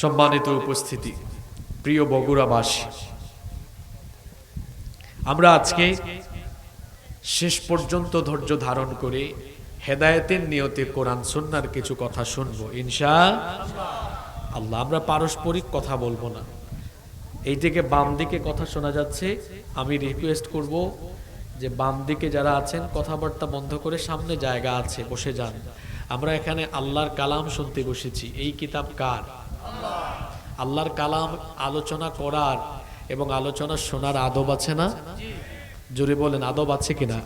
সম্মানিত উপস্থিতি, প্রিয় বগুড়াবাসী, আমরা আজকে শেষ পর্যন্ত ধৈর্য ধারণ করে হেদায়েতের নিয়তে কোরআন সুন্নাহর কিছু কথা শুনবো ইনশাআল্লাহ। আমরা পারস্পরিক কথা বলবো না। এই থেকে বাম দিকে কথা শোনা যাচ্ছে, আমি রিকোয়েস্ট করব যে বাম দিকে যারা আছেন কথাবার্তা বন্ধ করে সামনে জায়গা আছে বসে যান। আমরা এখানে আল্লাহর কালাম শুনতে বসেছি। এই কিতাব কার? আল্লাহর কালাম আলোচনা করার এবং আলোচনা শোনার আদব আছে না? জোরে বলেন, আদব আছে কিনা?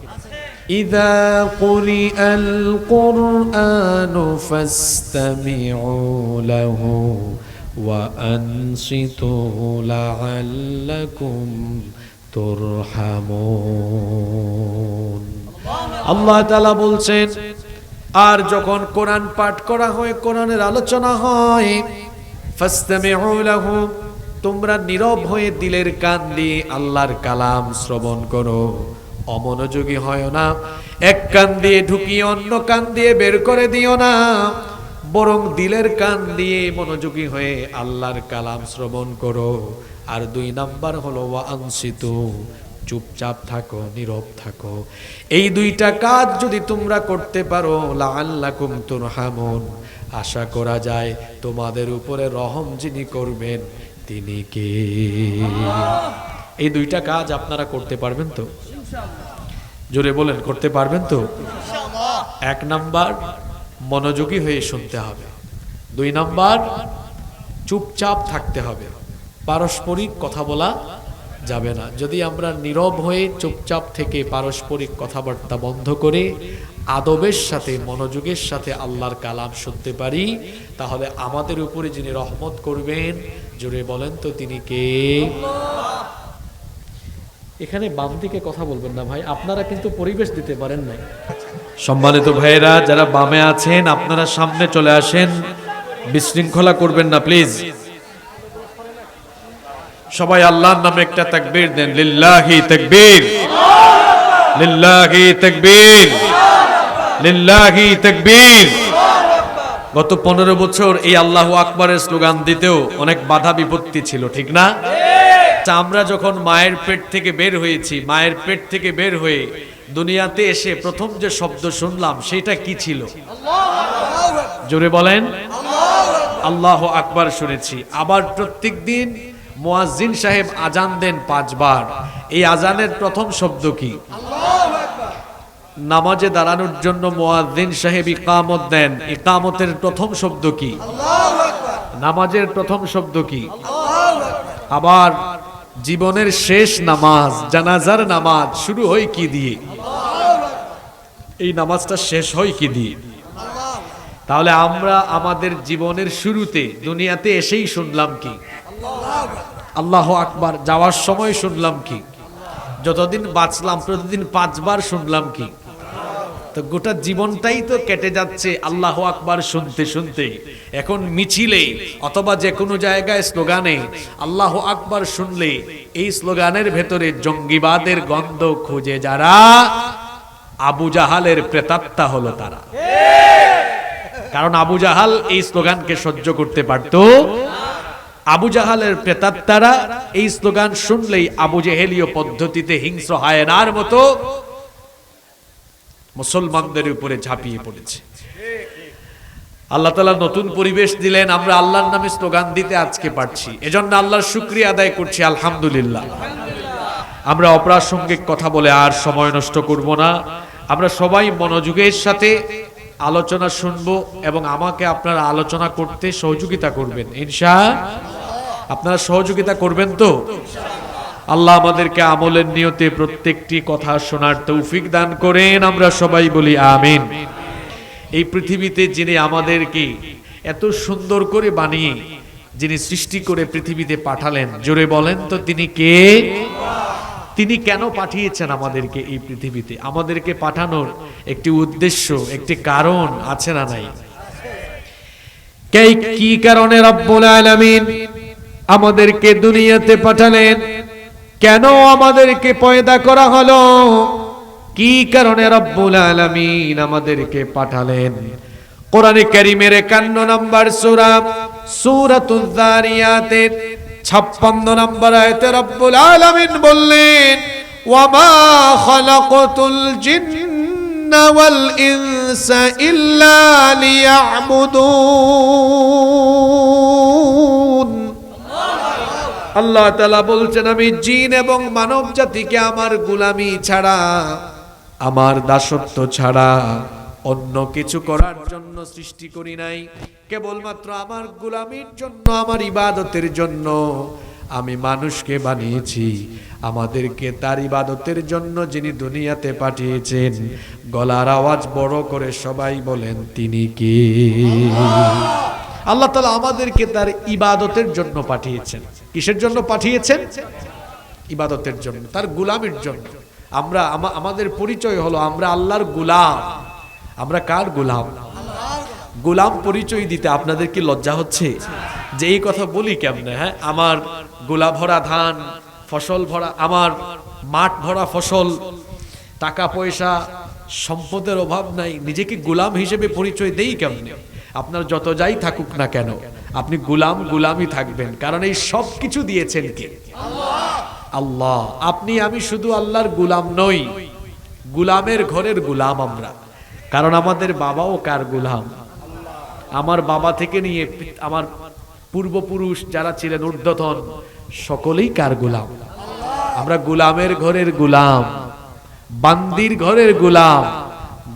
ইযা কুরিআল কুরআনু ফাসতামিউ লাহু ওয়া আনসিতু লাআল্লাকুম তুরহামুন। আল্লাহ তাআলা বলছেন, আর যখন কোরআন পাঠ করা হয়, কোরআনের আলোচনা হয়, ফাসতামিউ লাহু, তোমরা নীরব হয়ে দিলের কান দিয়ে আল্লাহর কালাম শ্রবণ করো। অমনোযোগী হয় না, এক কান দিয়ে ঢুকিয়ে অন্য কান দিয়ে বের করে দিও না, বরং দিলের কান দিয়ে মনোযোগী হয়ে আল্লাহর কালাম শ্রবণ করো। আর 2 নাম্বার হলো ওয়া আনসিতু, চুপচাপ থাকো, নীরব থাকো। এই 2টা কাজ যদি তোমরা করতে পারো, লাআল্লাকুম তুরহামুন, আশা করা যায় তোমাদের উপরে রহম যিনি করবেন তিনি কে? এই 2টা কাজ আপনারা করতে পারবেন তো? জোরে বলেন, করতে পারবেন তো? 1 নাম্বার, মনোযোগী হয়ে শুনতে হবে। 2 নাম্বার, চুপচাপ থাকতে হবে। পারস্পরিক কথা বলা যাবে না। যদি আমরা নীরব হয়ে চুপচাপ থেকে পারস্পরিক কথাবার্তা বন্ধ করে আদবের সাথে মনোযোগের সাথে আল্লাহর কালাম শুনতে পারি, তাহলে আমাদের উপরে যিনি রহমত করবেন, জোরে বলেন তো তিনি কে? এখানে বাম দিকে কথা বলবেন না ভাই, আপনারা কিন্তু পরিবেশ দিতে পারেন না। সম্মানিত ভাইয়েরা যারা বামে আছেন, আপনারা সামনে চলে আসেন, বিশৃঙ্খলা করবেন না প্লিজ। সবাই আল্লাহর নামে একটা তাকবীর দেন। লিল্লাহি তাকবীর, লিল্লাহি তাকবীর, লিল্লাহি তাকবীর। গত 15 বছর এই আল্লাহু আকবারের স্লোগান দিতেও অনেক বাধা বিপত্তি ছিল, ঠিক না? আমরা যখন মায়ের পেট থেকে বের হয়েছি, মায়ের পেট থেকে বের হয়ে দুনিয়াতে এসে প্রথম যে শব্দ শুনলাম সেটা কি ছিল? জোরে বলেন, আল্লাহু আকবার শুনেছি। আবার প্রত্যেকদিন মুয়াজ্জিন সাহেব আজান দেন 5 বার। এই আজানের প্রথম শব্দ কি? নামাজে দাঁড়ানোর জন্য মুয়াজ্জিন সাহেব ইকামত দেন। ইকামতের প্রথম শব্দ কি? নামাজের প্রথম শব্দ কি? আবার জীবনের শেষ নামাজ, জানাজার নামাজ শুরু হয় কি দিয়ে? এই নামাজটা শেষ হয় কি দিয়ে? তাহলে আমরা আমাদের জীবনের শুরুতে দুনিয়াতে এসেই শুনলাম কি? আল্লাহু আকবার। যাওয়ার সময় শুনলাম কি? যতদিন বাঁচলাম প্রতিদিন 5 বার শুনলাম কি? তো গোটা জীবনটাই তো কেটে যাচ্ছে আল্লাহু আকবার শুনতে শুনতে। এখন মিছিলে অথবা যে কোনো জায়গায় স্লোগানে আল্লাহু আকবার শুনলে এই স্লোগানের ভেতরে জঙ্গিবাদের গন্ধ খুঁজে যারা, আবু জাহালের প্রেতাত্মা হলো তারা। কারণ আবু জাহাল এই স্লোগানকে সহ্য করতে পারত। আবু জাহালের প্রেতাত্মারা এই স্লোগান শুনলেই আবু জেহেলীয় পদ্ধতিতে হিংস্র হায়নার মতো মুসলমানদের উপরে ঝাঁপিয়ে পড়েছে। আল্লাহ তাআলা নতুন পরিবেশ দিলেন, আমরা আল্লাহর নামে স্লোগান দিতে আজকে পারছি। এজন্য আল্লাহর শুকরিয়া আদায় করছি, আলহামদুলিল্লাহ। আমরা অপ্রাসঙ্গিক কথা বলে আর সময় নষ্ট করব না। আমরা সবাই মনোযোগের সাথে আলোচনা শুনবো এবং আমাকে আপনারা আলোচনা করতে সহযোগিতা করবেন ইনশাআল্লাহ। আপনারা সহযোগিতা করবেন তো? আল্লাহ আমাদেরকে আমলের নিয়তে প্রত্যেকটি কথা শোনার তৌফিক দান করেন। আমরা সবাই বলি আমিন। এই পৃথিবীতে যিনি আমাদেরকে এত সুন্দর করে বানিয়ে, যিনি সৃষ্টি করে পৃথিবীতে পাঠালেন, জোরে বলেন তো তিনি কে? তিনি কেন পাঠিয়েছেন আমাদেরকে এই পৃথিবীতে? আমাদেরকে পাঠানোর একটি উদ্দেশ্য, একটি কারণ আছে না নাই? কি কারণে রব্বুল আলামিন আমাদেরকে দুনিয়াতে পাঠালেন? কেন আমাদেরকে পয়দা করা হলো? কি কারণে রব্বুল আলামিন আমাদেরকে পাঠালেন? কোরআনে কারীমের 51 নম্বর সূরা সূরাতুয যারিয়াতের 56 নম্বর আয়াতে রব্বুল আলামিন বললেন, ওয়ামা খালাকাতুল জিন্না ওয়াল ইনসা ইল্লা লিয়াবুদুন। আল্লাহ তাআলা বলছেন, আমি জিন এবং মানব জাতিকে আমার গোলামি ছাড়া, আমার দাসত্ব ছাড়া অন্য কিছু করার জন্য সৃষ্টি করি নাই, কেবলমাত্র আমার গোলামির জন্য, আমার ইবাদতের জন্য আমি মানুষকে বানিয়েছি। আমাদেরকে তার ইবাদতের জন্য যিনি দুনিয়াতে পাঠিয়েছেন, গলার আওয়াজ বড় করে সবাই বলেন, তিনি কে? আল্লাহ তাআলা আমাদেরকে তার ইবাদতের জন্য পাঠিয়েছেন। কিসের জন্য পাঠিয়েছেন? ইবাদতের জন্য, তার গোলামির জন্য। আমরা আমাদের পরিচয় হলো আমরা আল্লাহর গোলাম। আমরা কার গোলাম? গোলাম পরিচয় দিতে আপনাদের কি লজ্জা হচ্ছে যে এই কথা বলি কেমনে? হ্যাঁ, আমার গোলা ভরা ধান, ফসল ভরা, আমার মাঠ ভরা ফসল, টাকা পয়সা সম্পদের অভাব নাই, নিজেকে গোলাম হিসেবে পরিচয় দেই কেমনে? আপনার যত যাই থাকুক না কেন, আপনি গোলাম গোলামই থাকবেন, কারণ এই সব কিছু দিয়েছেন কে? আল্লাহ। আপনি আমি শুধু আল্লাহর গোলাম নই, গোলামের ঘরের গোলাম আমরা। কারণ আমাদের বাবাও কার গোলাম? আমার বাবা থেকে নিয়ে আমার পূর্বপুরুষ যারা ছিলেন ঊর্ধ্বতন, সকলেই কার গোলাম? আমরা গোলামের ঘরের গোলাম, বান্দির ঘরের গোলাম,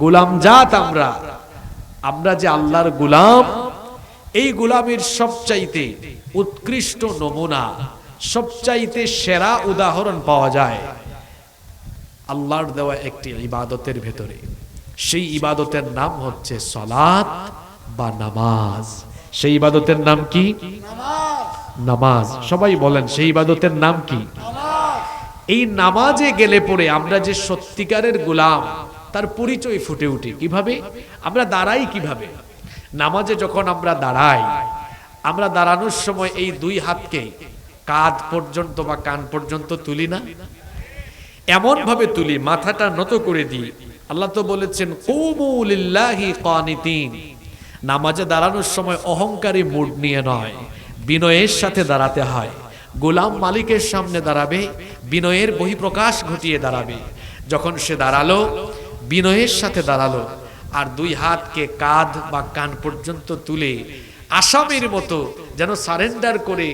গোলাম জাত আমরা। আমরা যে আল্লাহর গোলাম, এই গোলামের সবচাইতে উৎকৃষ্ট নমুনা, সবচাইতে সেরা উদাহরণ পাওয়া যায় আল্লাহর দেওয়া একটি ইবাদতের ভেতরে। সেই ইবাদতের নাম হচ্ছে সালাত বা নামাজ। সেই ইবাদতের নাম কি? নামাজ। সবাই বলেন, সেই ইবাদতের নাম কি? এই নামাজে গেলে পরে আমরা যে সত্যিকারের গোলাম, তার পরিচয় ফুটে উঠে। কিভাবে? আমরা দাঁড়াই কিভাবে? নামাজে যখন আমরা দাঁড়াই, আমরা দাঁড়ানোর সময় এই দুই হাতকে কাঁধ পর্যন্ত বা কান পর্যন্ত তুলি না? এমন ভাবে তুলি, মাথাটা নত করে দিই। আল্লাহ তো বলেছেন, কুমু লিল্লাহি কানিতিন। নামাজে দাঁড়ানোর সময় অহংকারী মুড নিয়ে নয়, বিনয়ের সাথে দাঁড়াতে হয়। গোলাম মালিকের সামনে দাঁড়াবে, বিনয়ের বহিঃপ্রকাশ ঘটিয়ে দাঁড়াবে। যখন সে দাঁড়ালো, বিনয়ের সাথে দাঁড়ালো, আর দুই হাতকে কাঁধ বা কান পর্যন্ত তুলে আসামির মতো যেন সারেন্ডার করে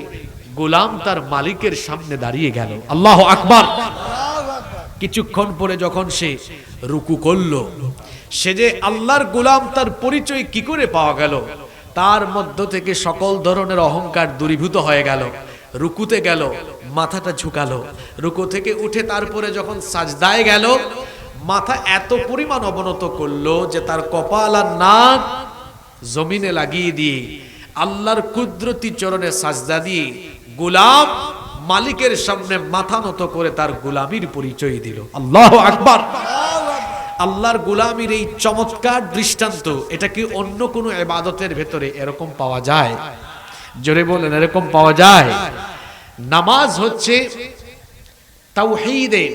গোলাম তার মালিকের সামনে দাঁড়িয়ে গেল। আল্লাহু আকবার। কিছুক্ষণ পরে যখন সে রুকু করলো, সে যে আল্লাহর গোলাম, তার পরিচয় কি করে পাওয়া গেল? তার মধ্য থেকে সকল ধরনের অহংকার দূরীভূত হয়ে গেল। রুকুতে গেল, মাথাটা ঝুঁকালো। রুকু থেকে উঠে তারপরে যখন সাজদায় গেল, মাথা এত পরিমাণ অবনত করলো যে তার কপাল আর নাক জমিনে লাগিয়ে দিয়ে আল্লাহর কুদরতি চরণে সাজদা দিয়ে গোলাম মালিকের সামনে মাথা নত করে তার গোলামির পরিচয় দিল। আল্লাহু আকবার। আল্লাহর গোলামির এই চমৎকার দৃষ্টান্ত, এটা কি অন্য কোনো ইবাদতের ভেতরে এরকম পাওয়া যায়? জোরে বলেন, এরকম পাওয়া যায়? নামাজ হচ্ছে তাওহীদের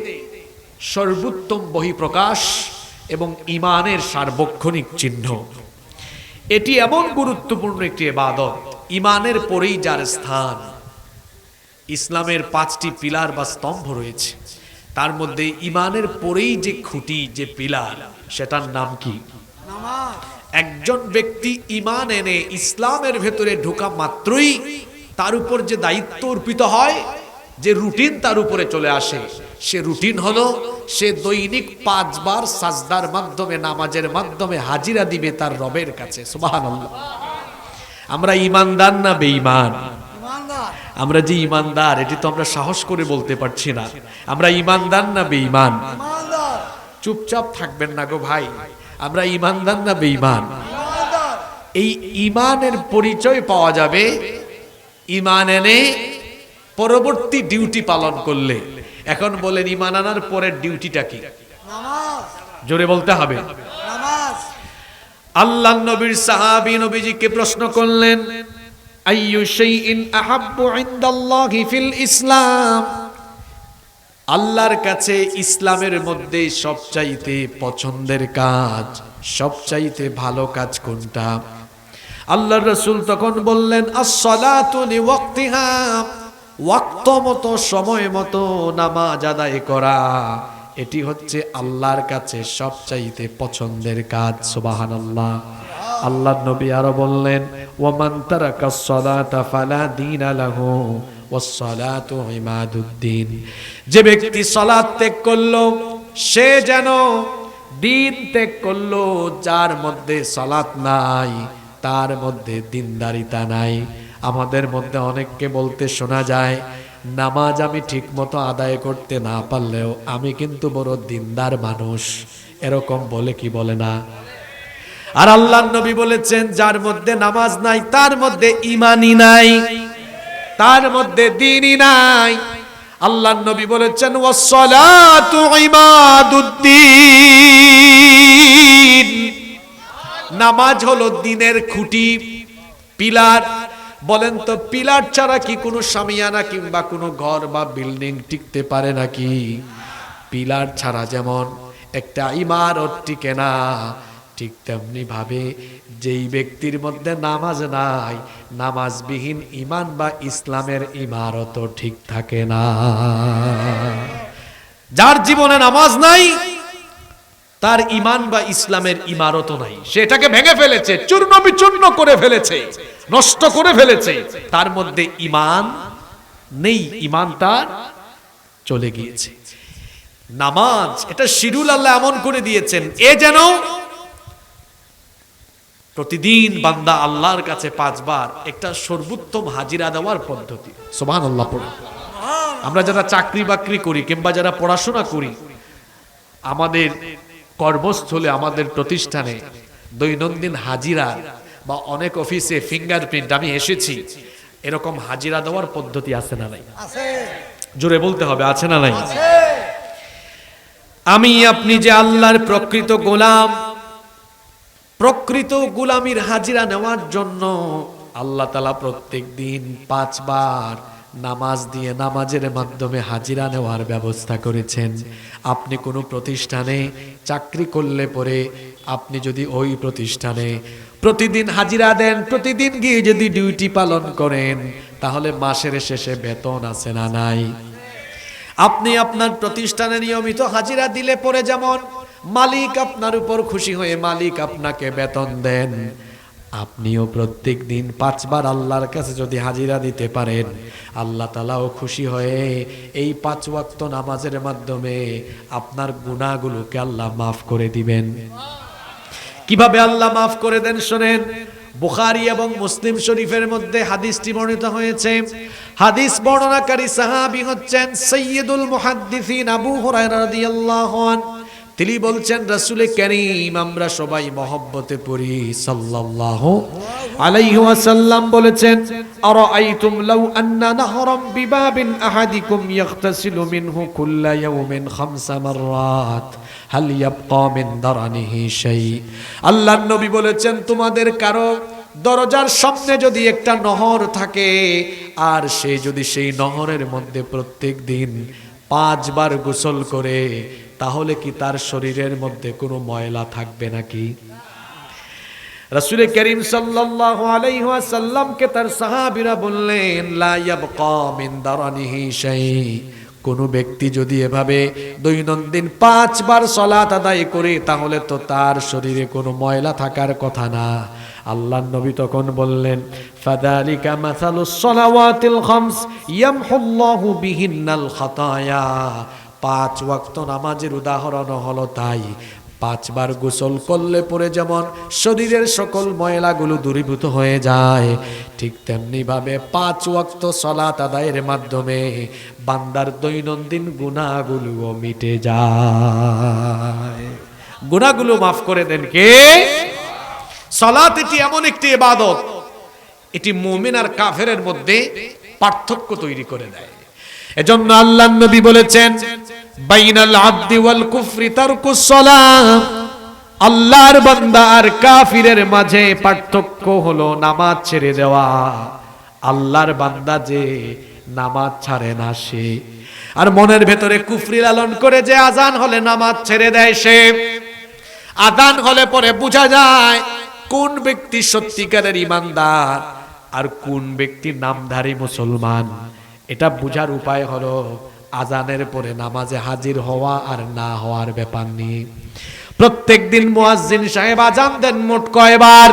সর্বোত্তম বহিঃপ্রকাশ এবং ঈমানের সার্বক্ষণিক চিহ্ন। এটি এমন গুরুত্বপূর্ণ একটি ইবাদত, ঈমানের পরেই যার স্থান। ইসলামের 5টি পিলার বা স্তম্ভ রয়েছে, তার মধ্যে ঈমানের পরেই যে খুঁটি, যে পিলার, সেটার নাম কি? নামাজ। একজন ব্যক্তি ঈমান এনে ইসলামের ভেতরে ঢোকা মাত্রই তার উপর যে দায়িত্ব অর্পিত হয়, যে রুটিন তার উপরে চলে আসে, সে রুটিন হলো সে দৈনিক 5 বার সাজদার মাধ্যমে, নামাজের মাধ্যমে হাজিরা দিবে তার রবের কাছে। সুবহানাল্লাহ। আমরা ঈমানদার না বেঈমান? আমরা যে ঈমানদার, এটি তো আমরা সাহস করে বলতে পারছি না। আমরা ঈমানদার না বেঈমান? চুপচাপ থাকবেন না গো ভাই। আমরা ঈমানদার না বেঈমান? এই ঈমানের পরিচয় পাওয়া যাবে ঈমান এনে পরবর্তী ডিউটি পালন করলে। এখন বলেন, ঈমান আনার পরের ডিউটিটা কি? নামাজ। জোরে বলতে হবে, নামাজ। আল্লাহর নবীর সাহাবী নবীজিকে প্রশ্ন করলেন, আইয়ু শাইইন আহাব্বু ইনদাল্লাহি ফিল ইসলাম। আল্লাহর কাছে ইসলামের মধ্যে সবচাইতে পছন্দের কাজ, সবচাইতে ভালো কাজ কোনটা? আল্লাহর রাসূল তখন বললেন, আস-সালাতু লিওয়াক্তিহা, ওয়াক্ত মতো সময় মতো নামাজ আদায় করা, এটি হচ্ছে আল্লাহর কাছে সবচাইতে পছন্দের কাজ। সুবহানাল্লাহ। আল্লাহর নবী আরো বললেন, ওয়ামান তারাকাস সালাতা ফালা দীনা লাহু ওয়াস-সালাতু ইমাদুদ্দিন, যে ব্যক্তি সালাত ত্যাগ করলো সে যেন দিন ত্যাগ করলো। যার মধ্যে সালাত নাই তার মধ্যে দিনদারিতা নাই। আমাদের মধ্যে অনেককে বলতে শোনা যায়, নামাজ আমি ঠিক মতো আদায় করতে না পারলেও আমি কিন্তু বড় দিনদার মানুষ, এরকম বলে কি বলে না? আর আল্লাহর নবী বলেছেন, যার মধ্যে নামাজ নাই তার মধ্যে ঈমানই নাই, তার মধ্যে দ্বীনই নাই। আল্লাহর নবী বলেছেন, ওয়াস-সালাতু ইমাদুদ্দিন, নামাজ হলো দ্বীনের খুঁটি, পিলার। বলেন তো, পিলার ছাড়া কি কোনো শামিয়ানা কিংবা কোনো ঘর বা বিল্ডিং টিকতে পারে নাকি? পিলার ছাড়া যেমন একটা ইমারত টিকে না, ঠিক তেমনি ভাবে যেই ব্যক্তির মধ্যে নামাজ নাই, নামাজবিহীন ঈমান বা ইসলামের ইমারত ঠিক থাকে না। যার জীবনে নামাজ নাই তার ঈমান বা ইসলামের ইমারত নাই, সেটাকে ভেঙে ফেলেছে, চূর্ণ বিচূর্ণ করে ফেলেছে, নষ্ট করে ফেলেছে, তার মধ্যে ঈমান নেই, ঈমান তার চলে গিয়েছে। নামাজ এটা শিডিউল আল্লাহ এমন করে দিয়েছেন, এ যেন প্রতিদিন বান্দা আল্লাহর কাছে 5 বার একটা সর্বোত্তম হাজিরা দেওয়ার পদ্ধতি। সুবহানাল্লাহ পড়ে। আমরা যারা চাকরি বাকরি করি কিংবা যারা পড়াশোনা করি, আমাদের কর্মস্থলে, আমাদের প্রতিষ্ঠানে দৈনন্দিন হাজিরা বা অনেক অফিসে ফিঙ্গারপ্রিন্ট, আমি এসেছি, এরকম হাজিরা দেওয়ার পদ্ধতি আছে না নাই? জোরে বলতে হবে, আছে না নাই? আমি আপনি যে আল্লাহর প্রকৃত গোলাম, প্রকৃত গোলামির হাজিরা নেওয়ার জন্য আল্লাহ তাআলা প্রত্যেক দিন 5 বার নামাজ দিয়ে, নামাজের মাধ্যমে হাজিরা নেওয়ার ব্যবস্থা করেছেন। আপনি কোনো প্রতিষ্ঠানে চাকরি করলে পরে আপনি যদি ওই প্রতিষ্ঠানে প্রতিদিন হাজিরা দেন, প্রতিদিন গিয়ে যদি ডিউটি পালন করেন, তাহলে মাসের শেষে বেতন আছে না নাই? আপনি আপনার প্রতিষ্ঠানে নিয়মিত হাজিরা দিলে পরে যেমন মালিক আপনার উপর খুশি হয়ে মালিক আপনাকে বেতন দেন, আপনিও প্রত্যেক দিন 5 বার আল্লাহর কাছে যদি হাজিরা দিতে পারেন, আল্লাহ তাআলাও খুশি হয়ে এই 5 ওয়াক্ত নামাজের মাধ্যমে আপনার গুনাহগুলোকে আল্লাহ মাফ করে দিবেন। কিভাবে আল্লাহ মাফ করে দেন শোনেন। বুখারী এবং মুসলিম শরীফের মধ্যে হাদিসটি বর্ণিত হয়েছে। হাদিস বর্ণনাকারী সাহাবী হচ্ছেন সাইয়্যিদুল মুহাদ্দিসিন আবু হুরায়রা রাদিয়াল্লাহু আনহু। তিনি বলছেন, রাসূলে কারীম আমরা সবাই মহব্বতে পড়ি সাল্লাল্লাহু আলাইহি ওয়াসাল্লাম বলেছেন, আরাআইতুম লাউ আন্না নাহরাম বিবাবিন আহাদিকুম ইয়াগতাসিলু মিনহু কুল্লা ইয়াউমিন 5 মাররাত হাল ইয়াবকা মিন দারানিহি শাই। আল্লাহর নবী বলেছেন, তোমাদের কারো দরজার সামনে যদি একটা নহর থাকে আর সে যদি সেই নহরের মধ্যে প্রত্যেক দিন 5 বার গোসল করে, তাহলে কি তার শরীরের মধ্যে কোনো ময়লা থাকবে নাকি? রাসূল করিম সাল্লাল্লাহু আলাইহি ওয়াসাল্লামকে তার সাহাবীরা বললেন, লা ইয়াবকা মিন দারানিহি শাই। কোন ব্যক্তি যদি এভাবে দৈনন্দিন 5 বার সালাত আদায় করে, তাহলে তো তার শরীরে কোনো ময়লা থাকার কথা না। আল্লাহর নবী তখন বললেন, ফাযালিকা মাসালুস সালাওয়াতিল খামস ইয়ামহুল্লাহু বিহিন্নাল খাতায়া। 5 ওয়াক্ত নামাজের উদাহরণ হলো তাই। 5 বার গোসল করলে পরে যেমন শরীরের সকল ময়লাগুলো দূরীভূত হয়ে যায়, ঠিক তেমনি ভাবে 5 ওয়াক্ত সালাত আদায়ের মাধ্যমে বান্দার দৈনন্দিন গুনাহগুলো মিটে যায়। গুনাহগুলো মাফ করে দেন কে? সালাত এটি এমন একটি ইবাদত, এটি মুমিন আর কাফেরের মধ্যে পার্থক্য তৈরি করে দেয়। এজন্য আল্লাহর নবী বলেছেন, বাইনাল আবদি ওয়াল কুফরি তারকুস সালাহ। আল্লাহর বান্দা আর কাফিরের মাঝে পার্থক্য হলো নামাজ ছেড়ে দেওয়া। আল্লাহর বান্দা যে নামাজ ছাড়ে না, সে আর মনের ভেতরে কুফরি লালন করে যে আজান হলে নামাজ ছেড়ে দেয় সে, আজান হলে পরে বোঝা যায় কোন ব্যক্তি সত্যিকারের ইমানদার আর কোন ব্যক্তি নামধারী মুসলমান। এটা বুঝার উপায় হলো আজানের পরে নামাজে হাজির হওয়া আর না হওয়ার ব্যাপার নিয়ে। প্রত্যেকদিন মুয়াজ্জিন সাহেব আজান দেন মোট কয়বার?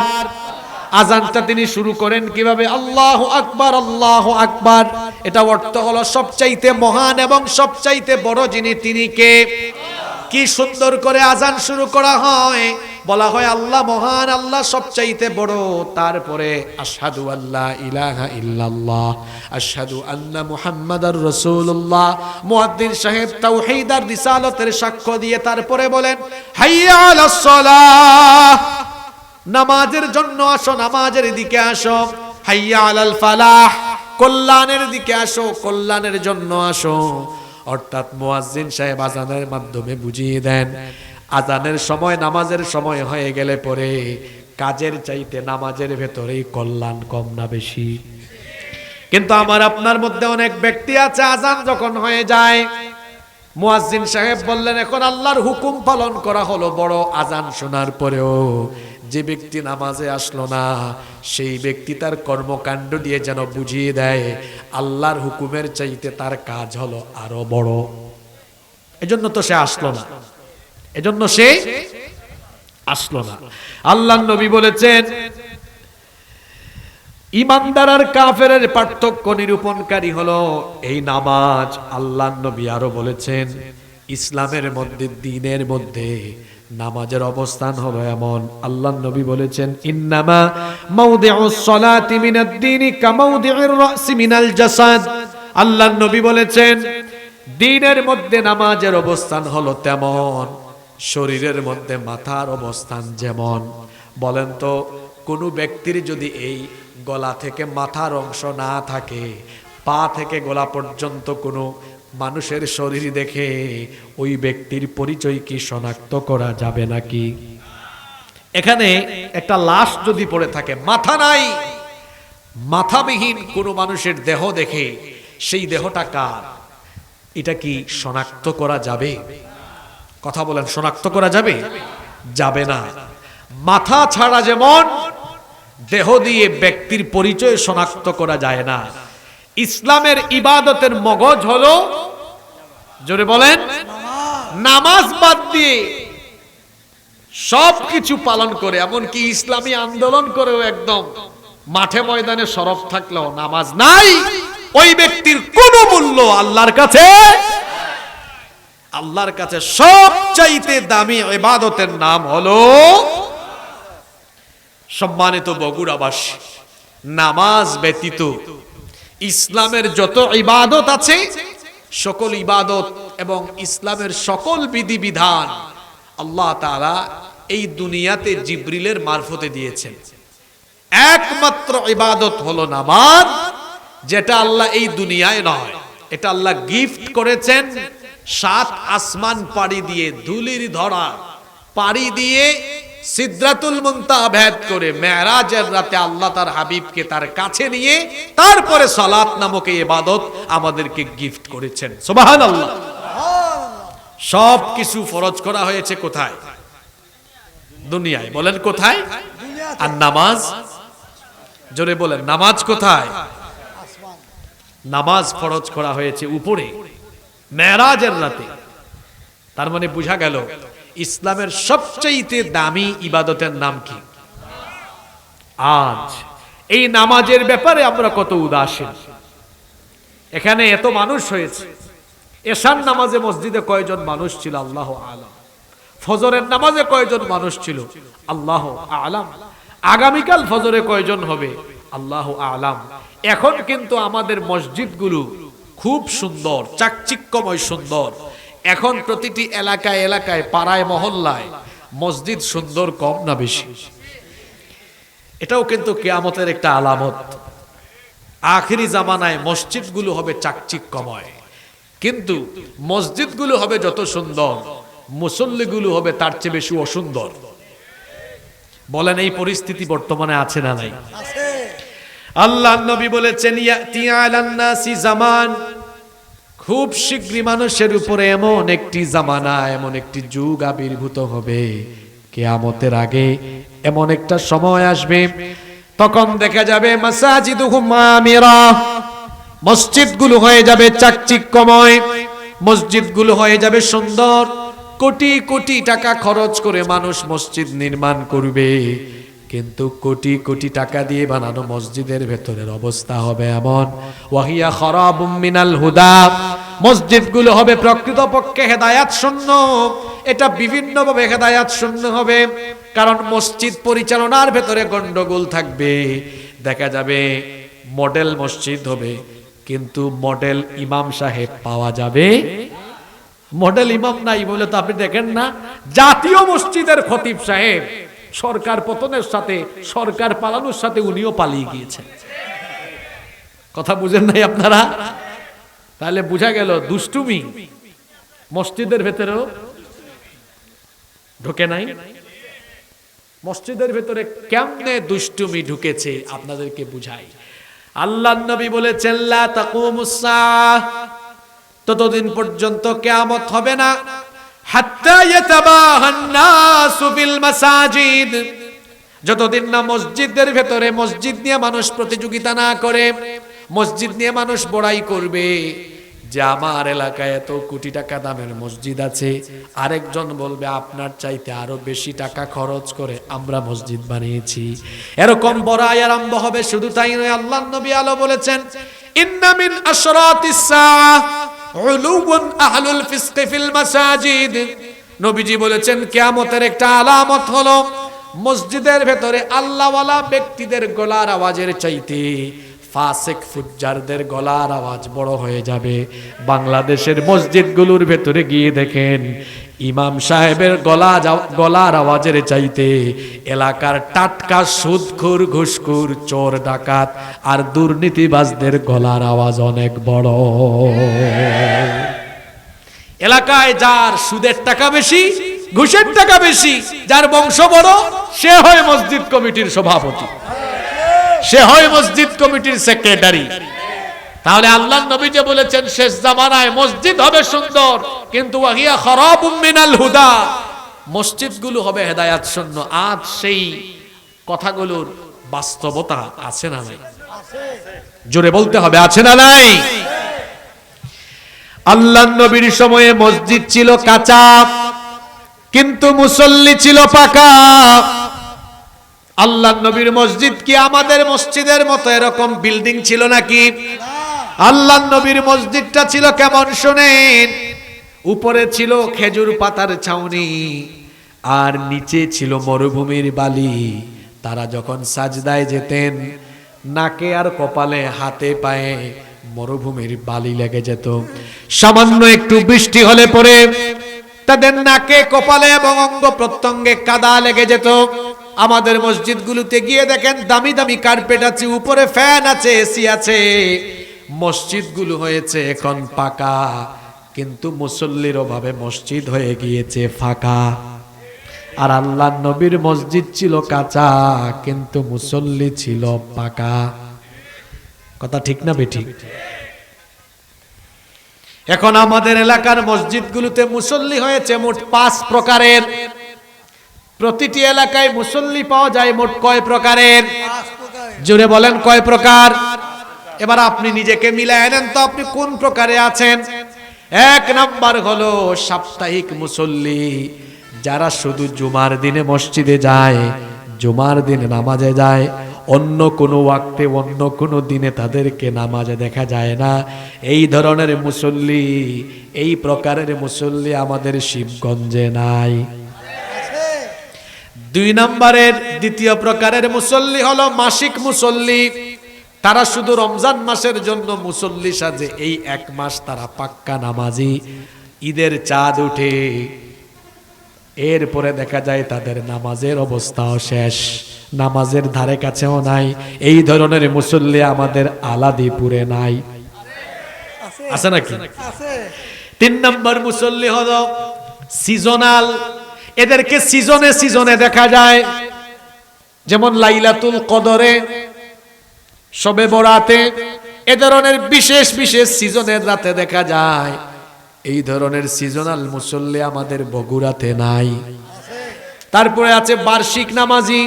আজানটা তিনি শুরু করেন কিভাবে? আল্লাহু আকবার, আল্লাহু আকবার। এটা অর্থ হলো সবচাইতে মহান এবং সবচাইতে বড় যিনি তিনি কে? কি সুন্দর করে আজান শুরু করা হয়, বলা হয় আল্লাহ মহান, আল্লাহ সবচাইতে বড়, তারপরে আশহাদু আল্লা ইলাহা ইল্লাল্লাহ আশহাদু আন্না মুহাম্মাদার রাসূলুল্লাহ। মুয়াজ্জিন সাহেব তাওহীদ আর রিসালাতের সাক্ষ্য দিয়ে তারপরে বলেন হাইয়া আলাস সালাহ, নামাজের জন্য আসো, নামাজের দিকে আসো। হাইয়া আলাল ফালাহ, কল্যাণের দিকে আসো, কল্যাণের জন্য আসো। অর্থাৎ মুয়াজ্জিন সাহেব আজানের মাধ্যমে বুঝিয়ে দেন আজানের সময় নামাজের সময় হয়ে গেলে পরে কাজের চাইতে নামাজের ভেতরেই কল্যাণ কম না বেশি? কিন্তু আমার আপনার মধ্যে অনেক ব্যক্তি আছে আজান যখন হয়ে যায়, মুয়াজ্জিন সাহেব বললেন এখন আল্লাহর হুকুম পালন করা হলো বড়, আজান শোনার পরেও যে ব্যক্তি নামাজে আসলো না সেই ব্যক্তি তার কর্মকাণ্ড দিয়ে যেন বুঝিয়ে দেয় আল্লাহর হুকুমের চাইতে তার কাজ হলো আরো বড়। এজন্য তো সে আসলো না, এজন্য সে আসলো না। আল্লাহর নবী বলেছেন ইমানদার আর কাফেরের পার্থক্য নিরূপণকারী হলো এই নামাজ। আল্লাহর নবী আরো বলেছেন ইসলামের মধ্যে, দ্বীনের মধ্যে নামাজের অবস্থান হলো এমন। আল্লাহর নবী বলেছেন ইন্নামা মাউদিউস সালাতি মিনাদ দ্বীনি কামাউদিউর রাসি মিনাল জাসাদ। আল্লাহর নবী বলেছেন দ্বীনের মধ্যে নামাজের অবস্থান হলো তেমন শরীরের মধ্যে মাথার অবস্থান যেমন। বলেন তো কোন ব্যক্তির যদি এই গলা থেকে মাথার অংশ না থাকে, পা থেকে গলা পর্যন্ত কোনো মানুষের শরীর দেখে ওই ব্যক্তির পরিচয় কি শনাক্ত করা যাবে নাকি? এখানে একটা লাশ যদি পড়ে থাকে, মাথা নাই, মাথাবিহীন কোনো মানুষের দেহ দেখে সেই দেহটা কার, এটা কি শনাক্ত করা যাবে? কথা বলেন, শনাক্ত করা যাবে? যাবে না। মাথা ছাড়া যেমন দেহ দিয়ে ব্যক্তির পরিচয় শনাক্ত করা যায় না, ইসলামের ইবাদতের মগজ হলো, জোরে বলেন, নামাজ বাদ দিয়ে সবকিছু পালন করে, এমনকি ইসলামী আন্দোলন করেও একদম মাঠে ময়দানে সরব থাকলেও নামাজ নাই, ওই ব্যক্তির কোনো মূল্য আল্লাহর কাছে, আল্লাহর কাছে সবচাইতে দামি ইবাদতের নাম হলো, সম্মানিত বগুড়াবাসী, নামাজ ব্যতীত ইসলামের যত ইবাদত আছে সকল ইবাদত এবং ইসলামের সকল বিধিবিধান আল্লাহ তাআলা এই দুনিয়াতে জিবরিলের মারফতে দিয়েছেন। একমাত্র ইবাদত হলো নামাজ, যেটা আল্লাহ এই দুনিয়ায় নয়, এটা আল্লাহ গিফট করেছেন 7 আসমান পাড়ি দিয়ে, ধুলির ধরা পাড়ি দিয়ে, সিদরাতুল মুনতাহা ভেদ করে মেরাজের রাতে আল্লাহ তার হাবিবকে তার কাছে নিয়ে তারপরে সালাত নামক এই ইবাদত আমাদেরকে গিফট করেছেন। সুবহানাল্লাহ। সব কিছু ফরজ করা হয়েছে কোথায়? দুনিয়ায়। বলেন কোথায়? আর নামাজ, জোরে বলেন, নামাজ কোথায়? নামাজ ফরজ করা হয়েছে উপরে মেরাজের রাতে। তার মানে বোঝা গেল ইসলামের সবচেয়ে দামি ইবাদতের নাম কি? আজ এই নামাজের ব্যাপারে আমরা কত উদাসীন। এখানে এত মানুষ হয়েছে, এশার নামাজে মসজিদে কয়জন মানুষ ছিল আল্লাহু আলাম, ফজরের নামাজে কয়জন মানুষ ছিল আল্লাহু আলাম, আগামীকাল ফজরে কয়জন হবে আল্লাহু আলাম। এখন কিন্তু আমাদের মসজিদগুলো খুব সুন্দর, চাকচিক্যময় সুন্দর। এখন প্রতিটি এলাকায় এলাকায়, পাড়ায় মহল্লায় মসজিদ সুন্দর কম না বেশি? এটাও কিন্তু কিয়ামতের একটা আলামত। আখিরি জামানায় মসজিদগুলো হবে চাকচিক্যময়, কিন্তু মসজিদগুলো হবে যত সুন্দর, মুসল্লিগুলো হবে তার চেয়ে বেশি অসুন্দর। বলেন এই পরিস্থিতি বর্তমানে আছে না নাই? আল্লাহর নবী বলেছেন ইয়াতি আলান নাসি জামান, খুব শীঘ্রই মানুষের উপরে এমন একটি জামানা, এমন একটি যুগ আবির্ভূত হবে, কিয়ামতের আগে এমন একটা সময় আসবে, তখন দেখা যাবে মাসাজিদুহুম আমিরা, মসজিদগুলো হয়ে যাবে চাকচিক্যময়, মসজিদগুলো হয়ে যাবে সুন্দর। কোটি কোটি টাকা খরচ করে মানুষ মসজিদ নির্মাণ করবে, কিন্তু কোটি কোটি টাকা দিয়ে বানানো মসজিদের ভেতরের অবস্থা হবে এমন, ওয়াহিয়া খারাবুম মিনাল হুদা, মসজিদগুলো হবে প্রকৃতপক্ষে হেদায়াত শূন্য। এটা বিভিন্নভাবে হেদায়াত শূন্য হবে, কারণ মসজিদ পরিচালনার ভেতরে গন্ডগোল থাকবে। দেখা যাবে মডেল মসজিদ হবে, কিন্তু মডেল ইমাম সাহেব পাওয়া যাবে। মডেল ইমাম নাই বলে তো আপনি দেখেন না, জাতীয় মসজিদের খতিব সাহেব সরকার পতনের সাথে, সরকার পালানোর সাথে উনিও পালিয়ে গিয়েছেন। কথা বুঝেন নাই আপনারা? তাহলে বুঝা গেল দুষ্টুমি মসজিদের ভেতরেও ঢুকে নাই। মসজিদের ভেতরে কেমনে দুষ্টুমি ঢুকেছে আপনাদেরকে বুঝাই। আল্লাহর নবী বলেছেন লা তাকুমুস সাআহ, ততদিন পর্যন্ত কিয়ামত হবে না, হাত্তা ইয়াতাবাহান নাসু বিল মাসাজিদ, যতদিন না মসজিদের ভেতরে মসজিদ নিয়ে মানুষ প্রতিযোগিতা না করে, মসজিদ নিয়ে মানুষ বড়াই করবে যে আমার এলাকায় এত কোটি টাকা দামের মসজিদ আছে, আরেকজন বলবে আপনার চাইতে আরো বেশি টাকা খরচ করে আমরা মসজিদ বানিয়েছি। এরকম বড়াই আরম্ভ হবে। শুধু তাই নয়, আল্লাহর নবী আলো বলেছেন ইন্না মিন আশরাতিস সাআহ উলুউন আহলুল ফিসকি ফিল মাসাজিদ, নবীজি বলেছেন কিয়ামতের একটা আলামত হলো মসজিদের ভেতরে আল্লাহওয়ালা ব্যক্তিদের গলার আওয়াজের চাইতে ফাসিক ফুজ্জারদের গলার আওয়াজ বড় হয়ে যাবে। বাংলাদেশের মসজিদগুলোর ভেতরে গিয়ে দেখেন ইমাম সাহেবের গলার আওয়াজের চাইতে এলাকার টাটকা সুদখোর, ঘুষখোর, চোর, ডাকাত আর দুর্নীতিবাজদের গলার আওয়াজ অনেক বড়। এলাকায় যার সুদের টাকা বেশি, ঘুষের টাকা বেশি, যার বংশ বড়, সে হয় মসজিদ কমিটির সভাপতি, সে হয় মসজিদ কমিটির সেক্রেটারি। তাহলে আল্লাহর নবী যে বলেছেন শেষ জামানায় মসজিদ হবে সুন্দর, কিন্তু ওয়াহিয়া খারাবুম মিনাল হুদা, মসজিদগুলো হবে হেদায়াত শূন্য। আজ সেই কথাগুলোর বাস্তবতা আছে না নাই? জোরে বলতে হবে, আছে না নাই? আল্লাহর নবীর সময়ে মসজিদ ছিল কাঁচা, কিন্তু মুসল্লি ছিল পাকা। আল্লাহর নবীর মসজিদ কি আমাদের মসজিদের মতো এরকম বিল্ডিং ছিল নাকি? আল্লাহর নবীর মসজিদটা ছিল কেমন শুনেন। উপরে ছিল খেজুর পাতার ছাউনি, আর নিচে ছিল মরুভূমির বালি। তারা যখন সাজদায় যেতেন, নাকে আর কপালে, হাতে পায়ে মরুভূমির বালি লেগে যেত। সামান্য একটু বৃষ্টি হলে পরে তাদের নাকে, কপালে এবং অঙ্গ প্রত্যঙ্গে কাদা লেগে যেত। আমাদের মসজিদগুলোতে গিয়ে দেখেন দামি দামি কার্পেট আছে, উপরে ফ্যান আছে, এসি আছে। মসজিদগুলো হয়েছে এখন পাকা, কিন্তু মুসল্লির অভাবে মসজিদ হয়ে গিয়েছে ফাঁকা। আর আল্লাহর নবীর মসজিদ ছিল কাঁচা, কিন্তু মুসল্লি ছিল পাকা। কথা ঠিক না বেঠিক? এখন আমাদের এলাকার মসজিদগুলোতে মুসল্লি হয়েছে মোট 5 প্রকারের। প্রতিটি এলাকায় মুসল্লি পাওয়া যায় মোট কয় প্রকারের? জোরে বলেন, কয় প্রকার? এবার আপনি নিজেকে মিলায় নেন তো, আপনি কোন প্রকারে আছেন। 1 নাম্বার হলো সাপ্তাহিক মুসল্লি, যারা শুধু জুমার দিনে মসজিদে যায়, জুমার দিনে নামাজে যায়, অন্য কোনো ওয়াক্তে, অন্য কোনো দিনে তাদেরকে নামাজে দেখা যায় না। এই ধরনের মুসল্লি, এই প্রকারের মুসল্লি আমাদের শিবগঞ্জে নাই। 2 নম্বরের দ্বিতীয় প্রকারের মুসল্লি হলো মাসিক মুসল্লি। তারা শুধু রমজান মাসের জন্য মুসল্লি সাজে, এই 1 মাস তারা পাক্কা নামাজি। ঈদের চাঁদ উঠে এরপরে দেখা যায় তাদের নামাজের অবস্থাও শেষ, নামাজের ধারে কাছেও নাই। এই ধরনের মুসল্লি আমাদের আলাদিপুরে নাই। আছে নাকি? 3 নম্বর মুসল্লি হলো সিজনাল। এদেরকে সিজনে সিজনে দেখা যায়, যেমন লাইলাতুল কদরে, শবে বরাতে, এ ধরনের বিশেষ বিশেষ সিজনের রাতে দেখা যায়। এই ধরনের সিজনাল মুসল্লি আমাদের বগুড়াতে নাই। তারপরে আছে বার্ষিক নামাজি,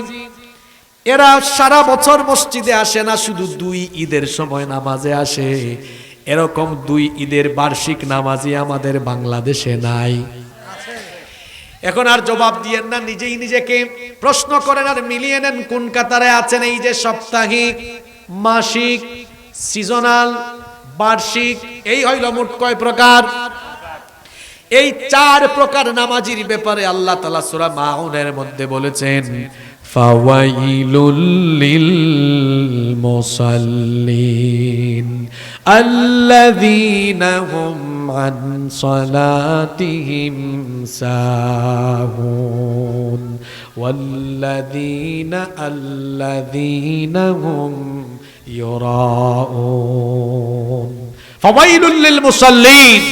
এরা সারা বছর মসজিদে আসে না, শুধু 2 ঈদের সময় নামাজে আসে। এরকম 2 ঈদের বার্ষিক নামাজি আমাদের বাংলাদেশে নাই। এখন আর জবাব দিয়েন না, নিজেই নিজেকে প্রশ্ন করেন আর মিলিয়ে নেন কোন কাতারে আছেন। এই যে সাপ্তাহিক, মাসিক, সিজনাল, বার্ষিক, এই হইল মোট কয় প্রকার? এই 4 প্রকার নামাজির ব্যাপারে আল্লাহ তাআলা সূরা মাউনের মধ্যে বলেছেন, ফাওয়াইলুল লিল মুসাল্লিন আল্লাযীনা হুম আন সালাতিহিম সাহুন ওয়াল্লাযীনা হুম ইউরাউন। ফাওয়াইলুল লিল মুসাল্লিন,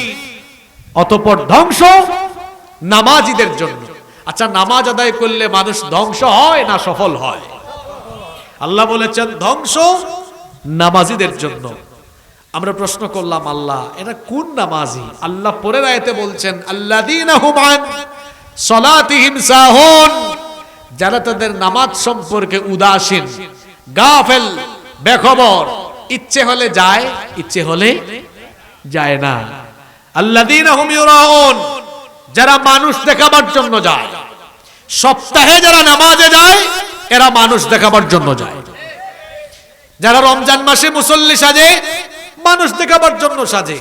অতঃপর ধ্বংস নামাজীদের জন্য। আচ্ছা, নামাজ আদায় করলে মানুষ ধ্বংস হয় না সফল হয়? আল্লাহ বলেছেন ধ্বংস নামাজীদের জন্য। আমরা প্রশ্ন করলাম, আল্লাহ এটা কোন নামাজি? আল্লাহ পরের আয়াতে বলছেন আল্লাযীনা হুম আন সালাতিহিম সাহুন, যারা তাদের নামাজ সম্পর্কে উদাসীন, গাফেল, বেখবর, ইচ্ছে হলে যায়, ইচ্ছে হলে যায় না। আল্লাযীনা হুম ইউরাউন, যারা মানুষ দেখাবার জন্য যায়। সপ্তাহে যারা নামাজে যায় এরা মানুষ দেখাবার জন্য যায়। যারা রমজান মাসে মুসল্লি সাজে মানুষ দেখাবার জন্য সাজে।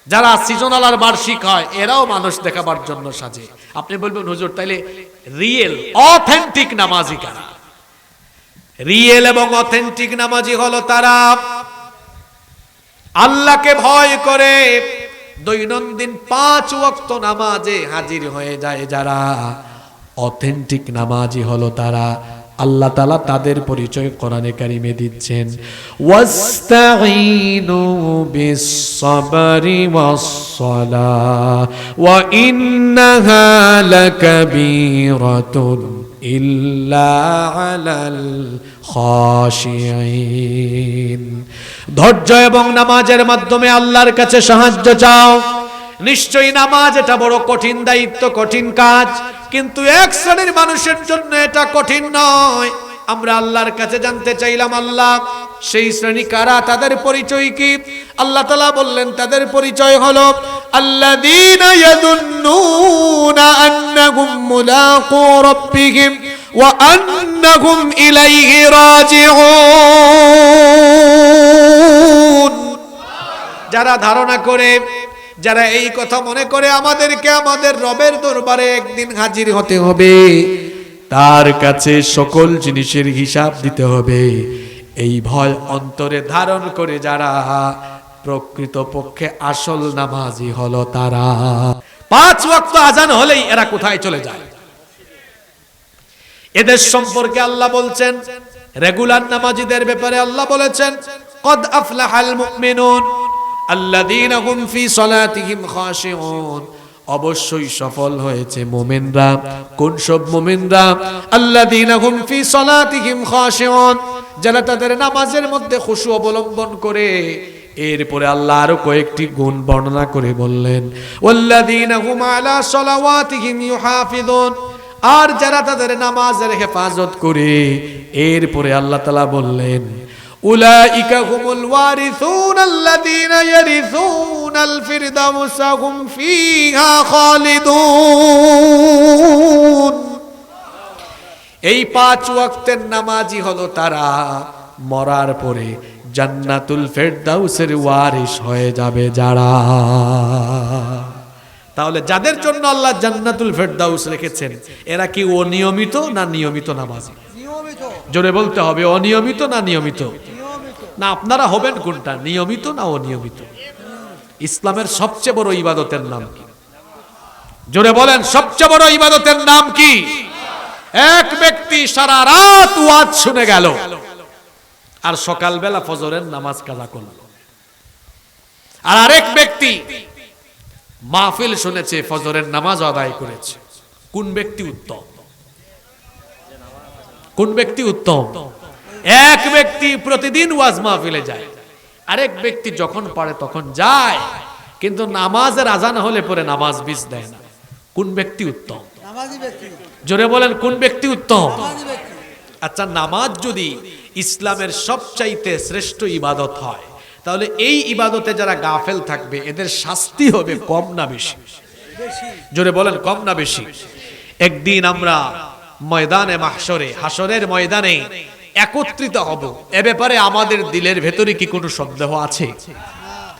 যারা সিজনাল আর বার্ষিক হয় এরাও মানুষ দেখাবার জন্য সাজে। আপনি বলবেন হুজুর তাইলে রিয়েল অথেন্টিক নামাজি কারা? রিয়েল এবং অথেন্টিক নামাজি হলো তারা আল্লাহকে ভয় করে দৈনন্দিন 5 ওয়াক্ত নামাজে হাজির হয়ে যায়। যারা অথেন্টিক নামাজি হলো তারা, আল্লাহ তাআলা তাদের পরিচয় কোরআনে কারিমে দিচ্ছেন, ওয়াস্তাঈনু বিস-সাবরি ওয়াস-সালাহ ওয়া ইন্নাহা লাকাবীরাতুন ইল্লা আলাল খাশিঈন। ধৈর্য এবং নামাজের মাধ্যমে আল্লাহর কাছে সাহায্য চাও। নিশ্চয়ই নামাজ এটা বড় কঠিন দায়িত্ব, কঠিন কাজ, কিন্তু এক শ্রেণীর মানুষের জন্য এটা কঠিন নয়। আমরা আল্লাহর কাছে জানতে চাইলাম আল্লাহ সেই শ্রেণী কারা, তাদের পরিচয় কি? আল্লাহ তাআলা বললেন তাদের পরিচয় হলো আল্লাযীনা ইয়াযুন্নুনা আন্নাহুম মুলাকু রাব্বিহিম ওয়া আন্নাহুম ইলাইহি রাজিউন। যারা ধারণা করে, যারা এই কথা মনে করে আমাদেরকে আমাদের রবের দরবারে একদিন হাজির হতে হবে, তার কাছে সকল জিনিসের হিসাব দিতে হবে, এই ভয় অন্তরে ধারণ করে যারা প্রকৃতপক্ষে আসল নামাজি হলো তারা। 5 ওয়াক্ত আজান হলেই এরা কোথায় চলে যায়? এদের সম্পর্কে আল্লাহ বলছেন, রেগুলার নামাজিদের ব্যাপারে আল্লাহ বলেছেন, কদ আফলাহাল মুমিনুন আল্লাযীনা হুম ফি সালাতিহিম খাশিউন। অবশ্যই সফল হয়েছে মুমিনরা। কোন সব মুমিনরা? আল্লাযীনা হুম ফি সালাতিহিম খাশিউন, যারা তাদের নামাজের মধ্যে খুশু অবলম্বন করে। এরপরে আল্লাহ আরো কয়েকটি গুণ বর্ণনা করে বললেন, ওয়াল্লাযীনা হুম আলা সালাওয়াতিহিম ইউহাফিজুন, আর যারা তাদের নামাজের হেফাজত করে। এরপরে আল্লাহ তাআলা বললেন, উলাইকা হুমুল ওয়ারিসুন আল্লাযীনা ইয়ারিসুনাল ফিরদাউসা হুম ফিহা খালিদুন। এই 5 ওয়াক্তের নামাজি হলো তারা মরার পরে জান্নাতুল ফিরদাউসের ওয়ারিস হয়ে যাবে যারা। তাহলে যাদের জন্য আল্লাহ জান্নাতুল ফিরদাউস রেখেছেন এরা কি অনিয়মিত না নিয়মিত নামাজি? জোরে বলতে হবে, অনিয়মিত না নিয়মিত? না, আপনারা হবেন কোনটা, নিয়মিত না অনিয়মিত? ইসলামের সবচেয়ে বড় ইবাদতের নাম কি? জোরে বলেন, সবচেয়ে বড় ইবাদতের নাম কি? এক ব্যক্তি সারা রাত ওয়াজ শুনে গেল আর সকালবেলা ফজরের নামাজ কাজা করল। আর আরেক ব্যক্তি মাহফিল শুনেছে, ফজরের নামাজ আদায় করেছে। কোন ব্যক্তি উত্তম? কোন ব্যক্তি উত্তম? এক ব্যক্তি প্রতিদিন ওয়াজ মাহফিলে যায়, আরেক ব্যক্তি যখন পারে তখন যায়, কিন্তু নামাজের আজান হলে পরে নামাজ মিস দেয় না। কোন ব্যক্তি উত্তম? নামাজি ব্যক্তি। জোরে বলেন, কোন ব্যক্তি উত্তম? নামাজি ব্যক্তি। আচ্ছা, নামাজ যদি ইসলামের সবচাইতে শ্রেষ্ঠ ইবাদত হয়, তাহলে এই ইবাদতে যারা গাফেল থাকবে এদের শাস্তি হবে কম না বেশি? বেশি। জোরে বলেন, কম না বেশি? একদিন আমরা ময়দানে মাহশরে, হাসরের ময়দানে একত্রিত হব, এ ব্যাপারে আমাদের দিলের ভেতরে কি কোনো সন্দেহ আছে?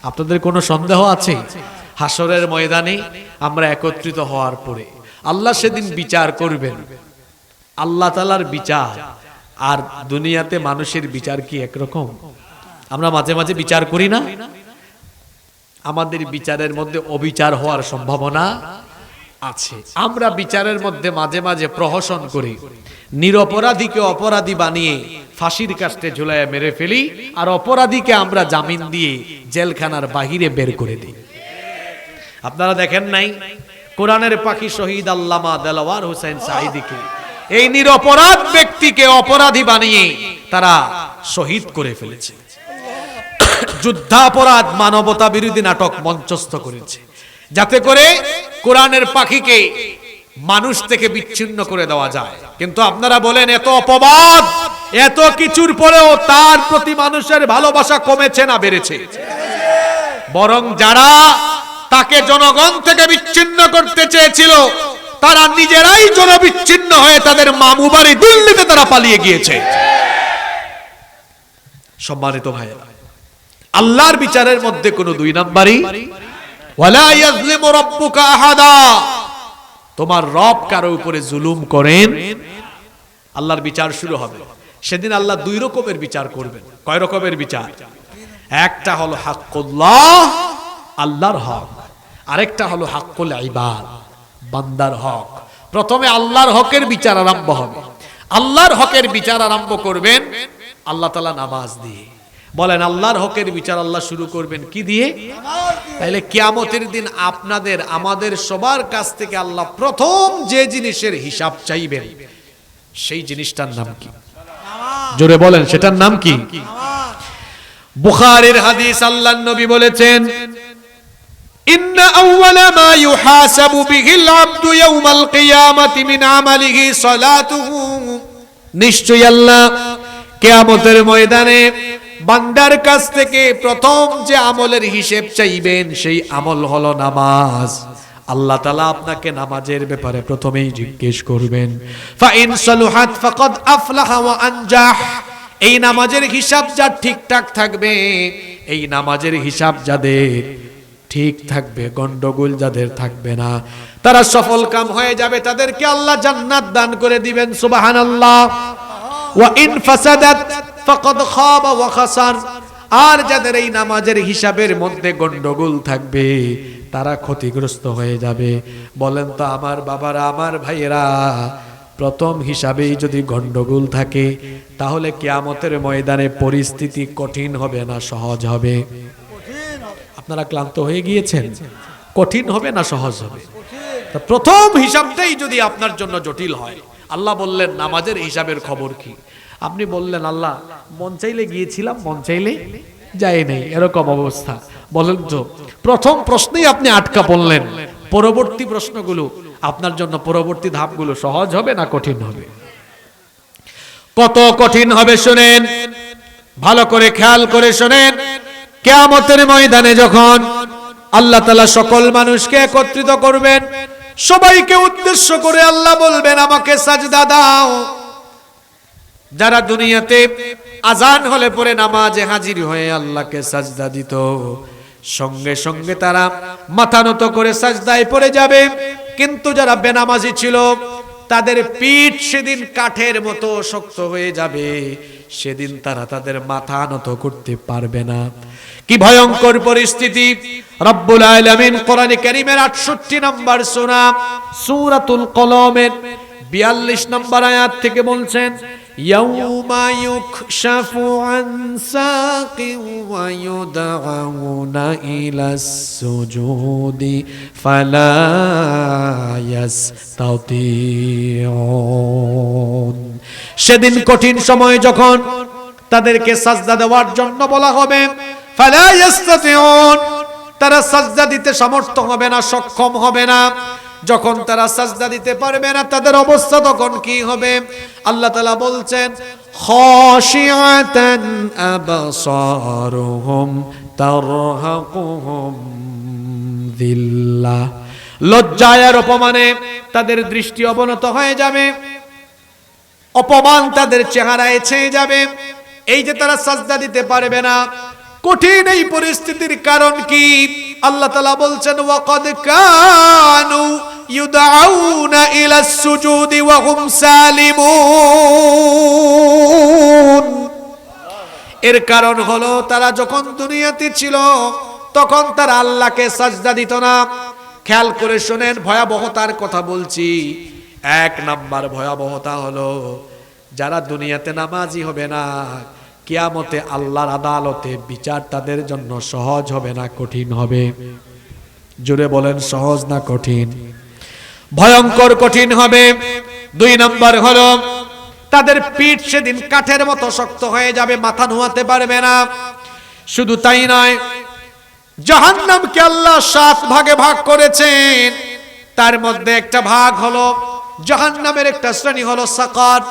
আপনাদের কোনো সন্দেহ আছে? হাসরের ময়দানে আমরা একত্রিত হওয়ার পরে আল্লাহ সেদিন বিচার করবেন। আল্লাহ তাআলার বিচার আর দুনিয়াতে মানুষের বিচার কি একরকম? আমরা মাঝে মাঝে বিচার করি না? আমাদের বিচারের মধ্যে অবিচার হওয়ার সম্ভাবনা আছে। আমরা বিচারের মধ্যে মাঝে মাঝে প্রহসন করি, নিরপরাধীকে অপরাধী বানিয়ে ফাঁসির কাস্টে ঝুলাইয়া মেরে ফেলি, আর অপরাধীকে আমরা জামিন দিয়ে জেলখানার বাহিরে বের করে দিই। আপনারা দেখেন নাই কোরআনের পাখি শহীদ আল্লামা দেলাওয়ার হোসেন সাঈদীকে এই নিরপরাধ ব্যক্তিকে অপরাধী বানিয়ে তারা শহীদ করে ফেলেছে। যুদ্ধাপরাধ, মানবতা বিরোধী নাটক মঞ্চস্থ করেছে, যাতে করে কোরআনের পাখিকে মানুষ থেকে বিচ্ছিন্ন করে দেওয়া যায়। কিন্তু আপনারা বলেন, এত অপবাদ, এত কিছুর পরেও তার প্রতি মানুষের ভালোবাসা কমেছে না বেড়েছে? বরং যারা তাকে জনগণ থেকে বিচ্ছিন্ন করতে চেয়েছিল, তারা নিজেরাই জনবিচ্ছিন্ন হয়ে তাদের মামু বাড়ি দিল্লিতে তারা পালিয়ে গিয়েছে। সম্মানিত ভাইয়েরা, আল্লাহর বিচারের মধ্যে কোনো দুই নাম্বারই, ওয়ালা ইয়াজলিমু রাব্বুকা আহাদা, তোমার রব কারো উপরে জুলুম করেন। আল্লাহর বিচার শুরু হবে সেদিন। আল্লাহ দুই রকমের বিচার করবেন। কয় রকমের বিচার? একটা হলো হাক্কুল্লাহ, আল্লাহর হক, আরেকটা হলো হাক্কুল ইবাদ, বান্দার হক। প্রথমে আল্লাহর হকের বিচার আরম্ভ হবে। আল্লাহর হকের বিচার আরম্ভ করবেন আল্লাহ তাআলা নামাজ দিয়ে। বলেন, আল্লাহর হকের বিচার আল্লাহ শুরু করবেন কি দিয়ে? তাহলে কিয়ামতের দিন আপনাদের আমাদের সবার কাছ থেকে আল্লাহ প্রথম যে জিনিসের হিসাব চাইবেন, সেই জিনিসটার নাম কি? জোরে বলেন, সেটার নাম কি? বুখারীর হাদিস, আল্লাহর নবী বলেছেন, ইন্না আউওয়ালা মা ইউহাসাবু বিহিল আবদু ইয়াউমাল কিয়ামাতি মিন আমালিহি সালাতুহু, নিশ্চয়ই আল্লাহ কিয়ামতের ময়দানে বান্দার কাছ থেকে প্রথম যে আমলের হিসেব চাইবেন সেই আমল হলো নামাজ। আল্লাহ তাআলা আপনাকে নামাজের ব্যাপারে প্রথমেই জিজ্ঞেস করবেন। ফাইন সালুহাত ফাকাদ আফলাহা ওয়া আনজাহ, এই নামাজের হিসাব যার ঠিকঠাক থাকবে, এই নামাজের হিসাব যাদের ঠিক থাকবে, গন্ডগোল যাদের থাকবে না, তারা সফল কাম হয়ে যাবে, তাদেরকে আল্লাহ জান্নাত দান করে দিবেন। সুবহানাল্লাহ। ওয়া ইন ফাসাদাত ফাকাদ খাবা ওয়া খাসার, আর যাদের এই নামাজের হিসাবের মধ্যে গন্ডগোল থাকবে তারা ক্ষতিগ্রস্ত হয়ে যাবে। বলেন তো আমার বাবারা, আমার ভাইয়েরা, প্রথম হিসাবেই যদি গন্ডগোল থাকে তাহলে কিয়ামতের ময়দানে পরিস্থিতি কঠিন হবে না সহজ হবে? আপনারা ক্লান্ত হয়ে গিয়েছেন? কঠিন হবে না সহজ হবে? প্রথম হিসাবটাই যদি আপনার জন্য জটিল হয়, আল্লাহ বললেন নামাজের হিসাবের খবর কি? আপনি বললেন, আল্লাহ মন চাইলে গিয়েছিলাম, মন চাইলে যাই নাই, এরকম অবস্থা। বলেন তো, প্রথম প্রশ্নেই আপনি আটকা পড়লেন, পরবর্তী প্রশ্নগুলো আপনার জন্য, পরবর্তী ধাপগুলো সহজ হবে না কঠিন হবে? কত কঠিন হবে শুনেন, ভালো করে খেয়াল করে শুনেন। কিয়ামতের ময়দানে যখন আল্লাহ তাআলা সকল মানুষকে একত্রিত করবেন, সবাইকে উদ্দেশ্য করে আল্লাহ বলবেন, আমাকে সাজদা দাও। যারা দুনিয়াতে আজান হলে পরে নামাজে হাজির হয়ে আল্লাহকে সাজদা দিত, সঙ্গে সঙ্গে তারা মাথা নত করে সাজদায় পড়ে যাবে। কিন্তু যারা বেনামাজি ছিল তাদের পিঠ সেদিন কাঠের মতো শক্ত হয়ে যাবে, সেদিন তারা তাদের মাথা নত করতে পারবে না। কি ভয়ঙ্কর পরিস্থিতি! রব্বুল আলামিন কোরআনে কারীমের 68 নম্বর সূরা সূরাতুল কলমের 42 নম্বর আয়াত থেকে বলছেন, ইয়াউমা ইউকশাফু আন সাকিন ওয়া ইউদআউনা ইলাস সুজুদি ফালা ইয়াস্তাতিউন। সেদিন কঠিন সময় যখন তাদেরকে সাজদা দেওয়ার জন্য বলা হবে, ফালা ইস্তাতিউন, তারা সাজদা দিতে সমর্থ হবে না, সক্ষম হবে না। যখন তারা সাজদা দিতে পারবে না, তাদের অবস্থা তখন কি হবে? আল্লাহ তাআলা বলছেন, খাশিআতান আবসারুহুম তারহাকুহুম যিল্লাহ, লজ্জায় আর অপমানে তাদের দৃষ্টি অবনত হয়ে যাবে, অপমান তাদের চেহারায় ছেয়ে যাবে। এই যে তারা সাজদা দিতে পারবে না, কঠিন এই পরিস্থিতির কারণ কি? আল্লাহ তাআলা বলছেন, ওয়াকাদ কানু ইউদআউনা ইলাস সুজুদি ওয়া হুম সালিমুন। এর কারণ হলো তারা যখন দুনিয়াতে ছিল তখন তারা আল্লাহকে সাজদা দিত না। খেয়াল করে শুনেন, ভয়াবহতার কথা বলছি। এক নাম্বার ভয়াবহতা হলো যারা দুনিয়াতে নামাজি হবে না, কিয়ামতে আল্লাহর আদালতে বিচার তাদের জন্য সহজ হবে না, কঠিন হবে। জোরে বলেন, সহজ না কঠিন? ভয়ঙ্কর কঠিন হবে। দুই নাম্বার হলো তাদের পিঠ সেদিন কাঠের মতো শক্ত হয়ে যাবে, মাথা নোয়াতে পারবে না। শুধু তাই নয়, জাহান্নামকে আল্লাহ 7 ভাগে ভাগ করেছেন। তার মধ্যে একটা ভাগ হলো জাহান্নামের একটা শ্রেণী হলো সাকার।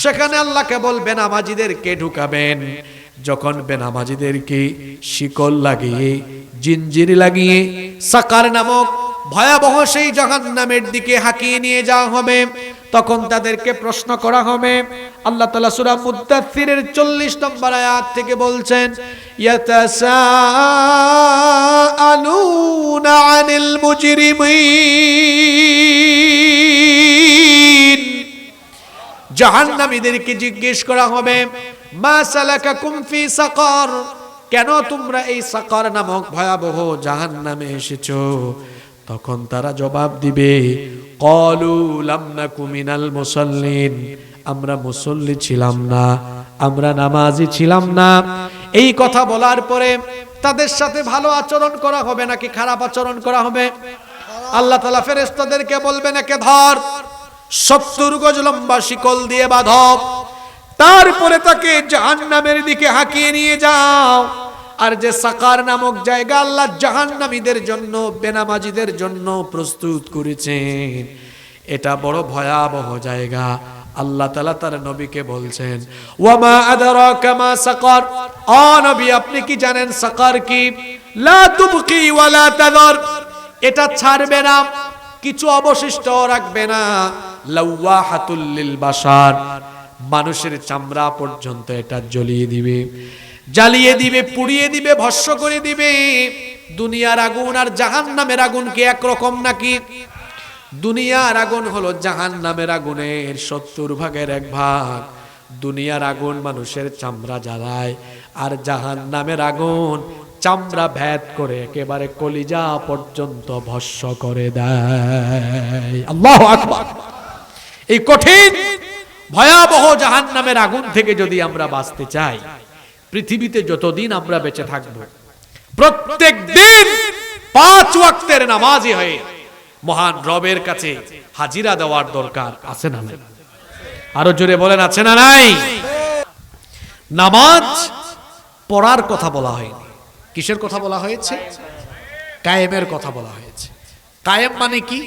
সেখানে আল্লাহকে বলবেন নামাজীদেরকে ঢুকাবেন। যখন বেনামাজীদেরকে শিকল লাগিয়ে, জিনজির লাগিয়ে সাকার নামক ভয়াবহ সেই জাহান্নামের দিকে হাঁকিয়ে নিয়ে যাওয়া হবে, তখন তাদেরকে প্রশ্ন করা হবে। আল্লাহ তাআলা সূরা মুদ্দাথিরের 40 নম্বর আয়াত থেকে বলছেন, ইয়াতাসাআলুনা আনিল মুজরিমিন, জাহান্নামীদেরকে জিজ্ঞেস করা হবে, মা সালাকাকুম ফি সাকার, কেন তোমরা এই সাকার নামক ভয়াবহ জাহান্নামে এসেছো? তখন তারা জবাব দিবে, ক্বালু লাম নাকু মিনাল মুসাল্লিন, আমরা মুসল্লি ছিলাম না, আমরা নামাজি ছিলাম না। এই কথা বলার পরে তাদের সাথে ভালো আচরণ করা হবে নাকি খারাপ আচরণ করা হবে? আল্লাহ তাআলা ফেরেশতাদেরকে বলবেন, একে ধর, 70 গজ লম্বা শিকল দিয়ে বাঁধো, তারপরে তাকে জাহান্নামের দিকে হাঁকিয়ে নিয়ে যাও। আর যে সাকার নামক জায়গা আল্লাহ জাহান্নামীদের জন্য, বেনামাজীদের জন্য প্রস্তুত করেছেন, এটা বড় ভয়াবহ জায়গা। আল্লাহ তাআলা তার নবীকে বলছেন, ওয়ামা আদরাকা মা সাকার, ও নবী আপনি কি জানেন সাকার কি? লা তুবকি ওয়ালা তাযর, এটা ছাড়বে না, কিছু অবশিষ্ট রাখবে না। লাওয়াহাতুল লিল বাশার, মানুষের চামড়া পর্যন্ত এটা জ্বলিয়ে দিবে, জ্বালিয়ে দিবে, পুড়িয়ে দিবে, ভস্ম করে দিবে। দুনিয়ার আগুন আর জাহান্নামের আগুন কি একরকম নাকি? দুনিয়ার আগুন হলো জাহান্নামের আগুনের 70 ভাগের 1 ভাগ। দুনিয়ার আগুন মানুষের চামড়া জ্বালায়, আর জাহান্নামের আগুন চামড়া ভেদ করে একেবারে কলিজা পর্যন্ত ভস্ম করে দেয়। আল্লাহু আকবার। এই কঠিন ভয়াবহ জাহান্নামের আগুন থেকে যদি আমরা বাঁচতে চাই, পৃথিবীতে যতদিন আমরা বেঁচে থাকব, প্রত্যেক দিন 5 ওয়াক্তের নামাজি হয়ে মহান রবের কাছে হাজিরা দেওয়ার দরকার আছে না নাই? আরো জোরে বলেন, আছে না নাই? নামাজ পড়ার কথা বলা হয়নি, কিসের কথা বলা হয়েছে? কায়েমের কথা বলা হয়েছে। কায়েম মানে কি?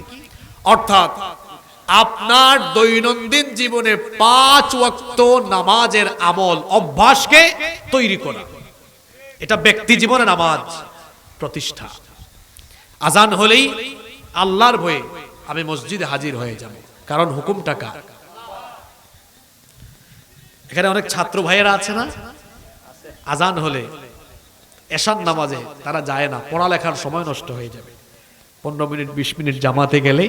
অর্থাৎ আপনার দৈনন্দিন জীবনে 5 ওয়াক্ত নামাজের আমল, অভ্যাসকে তৈরি করা, এটা ব্যক্তি জীবনে নামাজ প্রতিষ্ঠা। আজান হলেই আল্লাহর ভয়ে আমি মসজিদে হাজির হয়ে যাব, কারণ হুকুমটা কার? এখানে অনেক ছাত্র ভাইয়েরা আছে না, আজান হলে এশার নামাজে তারা যায় না, পড়ালেখার সময় নষ্ট হয়ে যাবে। 15 মিনিট 20 মিনিট জামাতে গেলে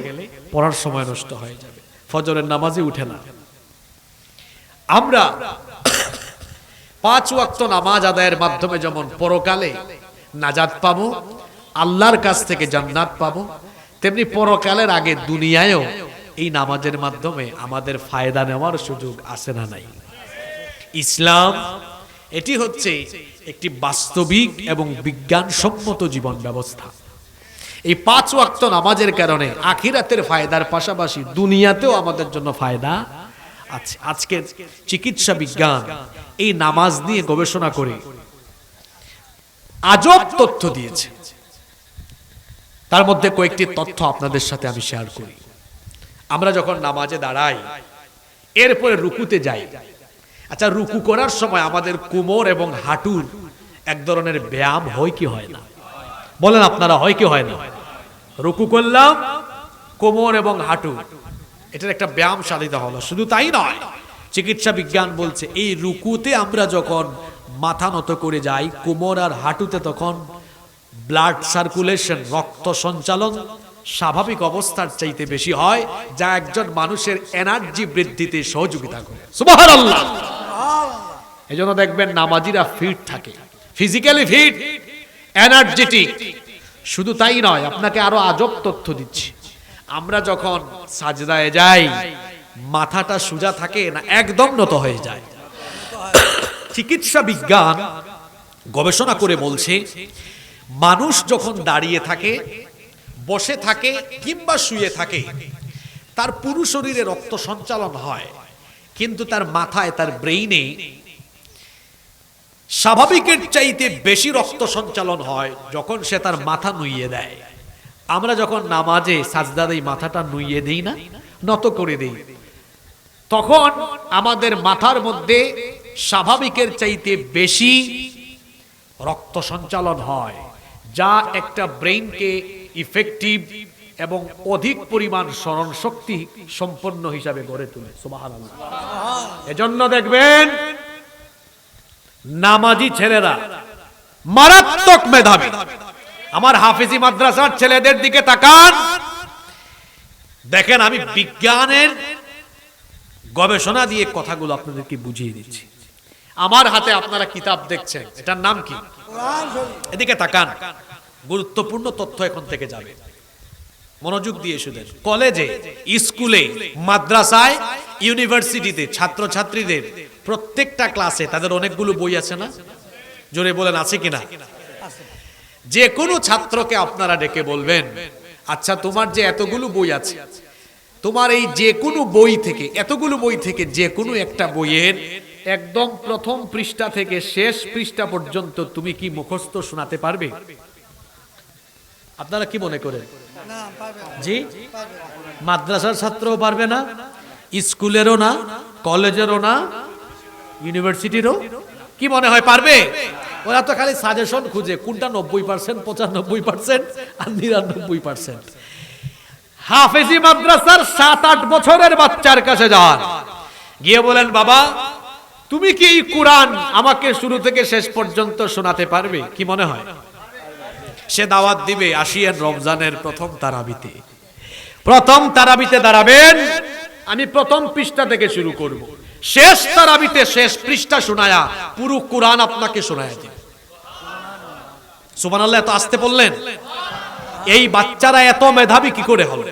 পড়ার সময় নষ্ট হয়ে যাবে, ফজরের নামাজে উঠে না। আমরা 5 ওয়াক্ত নামাজ আদায়ের মাধ্যমে যেমন পরকালে নাজাত পাবো, আল্লাহর কাছ থেকে জান্নাত পাবো, তেমনি পরকালের আগে দুনিয়ায়ও এই নামাজের মাধ্যমে আমাদের ফায়দা নেওয়ার সুযোগ আছে না নাই? ইসলাম এটি হচ্ছে একটি বাস্তবিক এবং বিজ্ঞানসম্মত জীবন ব্যবস্থা। এই 5 ওয়াক্ত নামাজের কারণে আখিরাতের ফায়দার পাশাপাশি দুনিয়াতেও আমাদের জন্য ফায়দা আছে। আজকে চিকিৎসা বিজ্ঞান এই নামাজ নিয়ে গবেষণা করে আজব তথ্য দিয়েছে। তার মধ্যে কয়েকটি তথ্য আপনাদের সাথে আমি শেয়ার করি। আমরা যখন নামাজে দাঁড়াই, এরপরে রুকুতে যাই, আচ্ছা রুকু করার সময় আমাদের কোমর এবং হাঁটুর এক ধরনের ব্যায়াম হয় কি হয় না? বলেন আপনারা, হয় কি হয় না? রুকু করলাম, কোমর এবং হাঁটু এটার একটা ব্যায়াম সাধিত হলো। শুধু তাই নয়, চিকিৎসা বিজ্ঞান বলছে এই রুকুতে আমরা যখন মাথা নত করে যাই, কোমর আর হাঁটুতে তখন ব্লাড সার্কুলেশন, রক্ত সঞ্চালন স্বাভাবিক অবস্থার চাইতে বেশি হয়, যা একজন মানুষের এনার্জি বৃদ্ধিতে সহযোগিতা করে। সুবহানাল্লাহ। এজন্য দেখবেন নামাজিরা ফিট থাকে, ফিজিক্যালি ফিট, এনার্জেটিক। শুধু তাই নয়, আপনাকে আরো আজব তথ্য দিচ্ছি। আমরা যখন সাজদায় যাই, মাথাটা সোজা থাকে না একদম নত হয়ে যায়। চিকিৎসা বিজ্ঞান গবেষণা করে বলছে, মানুষ যখন দাঁড়িয়ে থাকে, বসে থাকে কিংবা শুয়ে থাকে, তার পুরো শরীরে রক্ত সঞ্চালন হয়, কিন্তু তার মাথায়, তার ব্রেইনে স্বাভাবিকের চাইতে বেশি রক্ত সঞ্চালন হয় যখন সে তার মাথা নুইয়ে দেয়। আমরা যখন নামাজে সাজদা দেই, মাথাটা নুইয়ে দেই না, নত করে দেই, তখন আমাদের মাথার মধ্যে স্বাভাবিকের চাইতে বেশি রক্ত সঞ্চালন হয়, যা একটা ব্রেইনকে ইফেক্টিভ এবং অধিক পরিমাণ স্মরণ শক্তি সম্পন্ন হিসাবে গড়ে তোলে। সুবহানাল্লাহ। এজন্য দেখবেন নামাজি ছেলেরা মারাত্মক মেধাবী। আমার হাফেজি মাদ্রাসার ছেলেদের দিকে তাকান, দেখেন আমি বিজ্ঞানের গবেষণা দিয়ে কথাগুলো আপনাদেরকে বুঝিয়ে দিচ্ছি। আমার হাতে আপনারা কিতাব দেখছেন, এটার নাম কি? এদিকে তাকান, গুরুত্বপূর্ণ তথ্য এখন থেকে যাবে, মনোযোগ দিয়ে শুনেন। কলেজে, স্কুলে, মাদ্রাসায়, ইউনিভার্সিটিতে ছাত্রছাত্রীদের প্রত্যেকটা ক্লাসে তাদের অনেকগুলো বই আছে না? জোরে বলেন, আছে কিনা? যে কোনো ছাত্রকে আপনারা ডেকে বলবেন, আচ্ছা তোমার যে এতগুলো বই আছে, তোমার এই যে কোনো বই থেকে, এতগুলো বই থেকে যে কোনো একটা বইয়ের একদম প্রথম পৃষ্ঠা থেকে শেষ পৃষ্ঠা পর্যন্ত তুমি কি মুখস্থ শোনাতে পারবে? আপনারা কি মনে করেন? জি, মাদ্রাসার ছাত্রও পারবে না, স্কুলেরও না, কলেজেরও না, ইউনিভার্সিটিরও। কি মনে হয় পারবে? ওরা তো খালি সাজেশন খুঁজে, কোনটা 90%, 95% আর 99%। হাফেজি মাদ্রাসার 7-8 বছরের বাচ্চার কাছে যান, গিয়ে বলেন, বাবা তুমি কি এই কোরআন আমাকে শুরু থেকে শেষ পর্যন্ত শোনাতে পারবে? কি মনে হয়? সে দাওয়াত দিবে, আসিয়েন রমজানের প্রথম তারাবিতে। প্রথম তারাবিতে দাঁড়াবেন, আমি প্রথম পৃষ্ঠা থেকে শুরু করব, শেষ তারাবিতে শেষ পৃষ্ঠা শোনায়া পুরো কোরআন আপনাকে শোনায়া দিবে। সুবহানাল্লাহ। এত আসতে বললেন, এই বাচ্চারা এত মেধাবী কি করে হলো?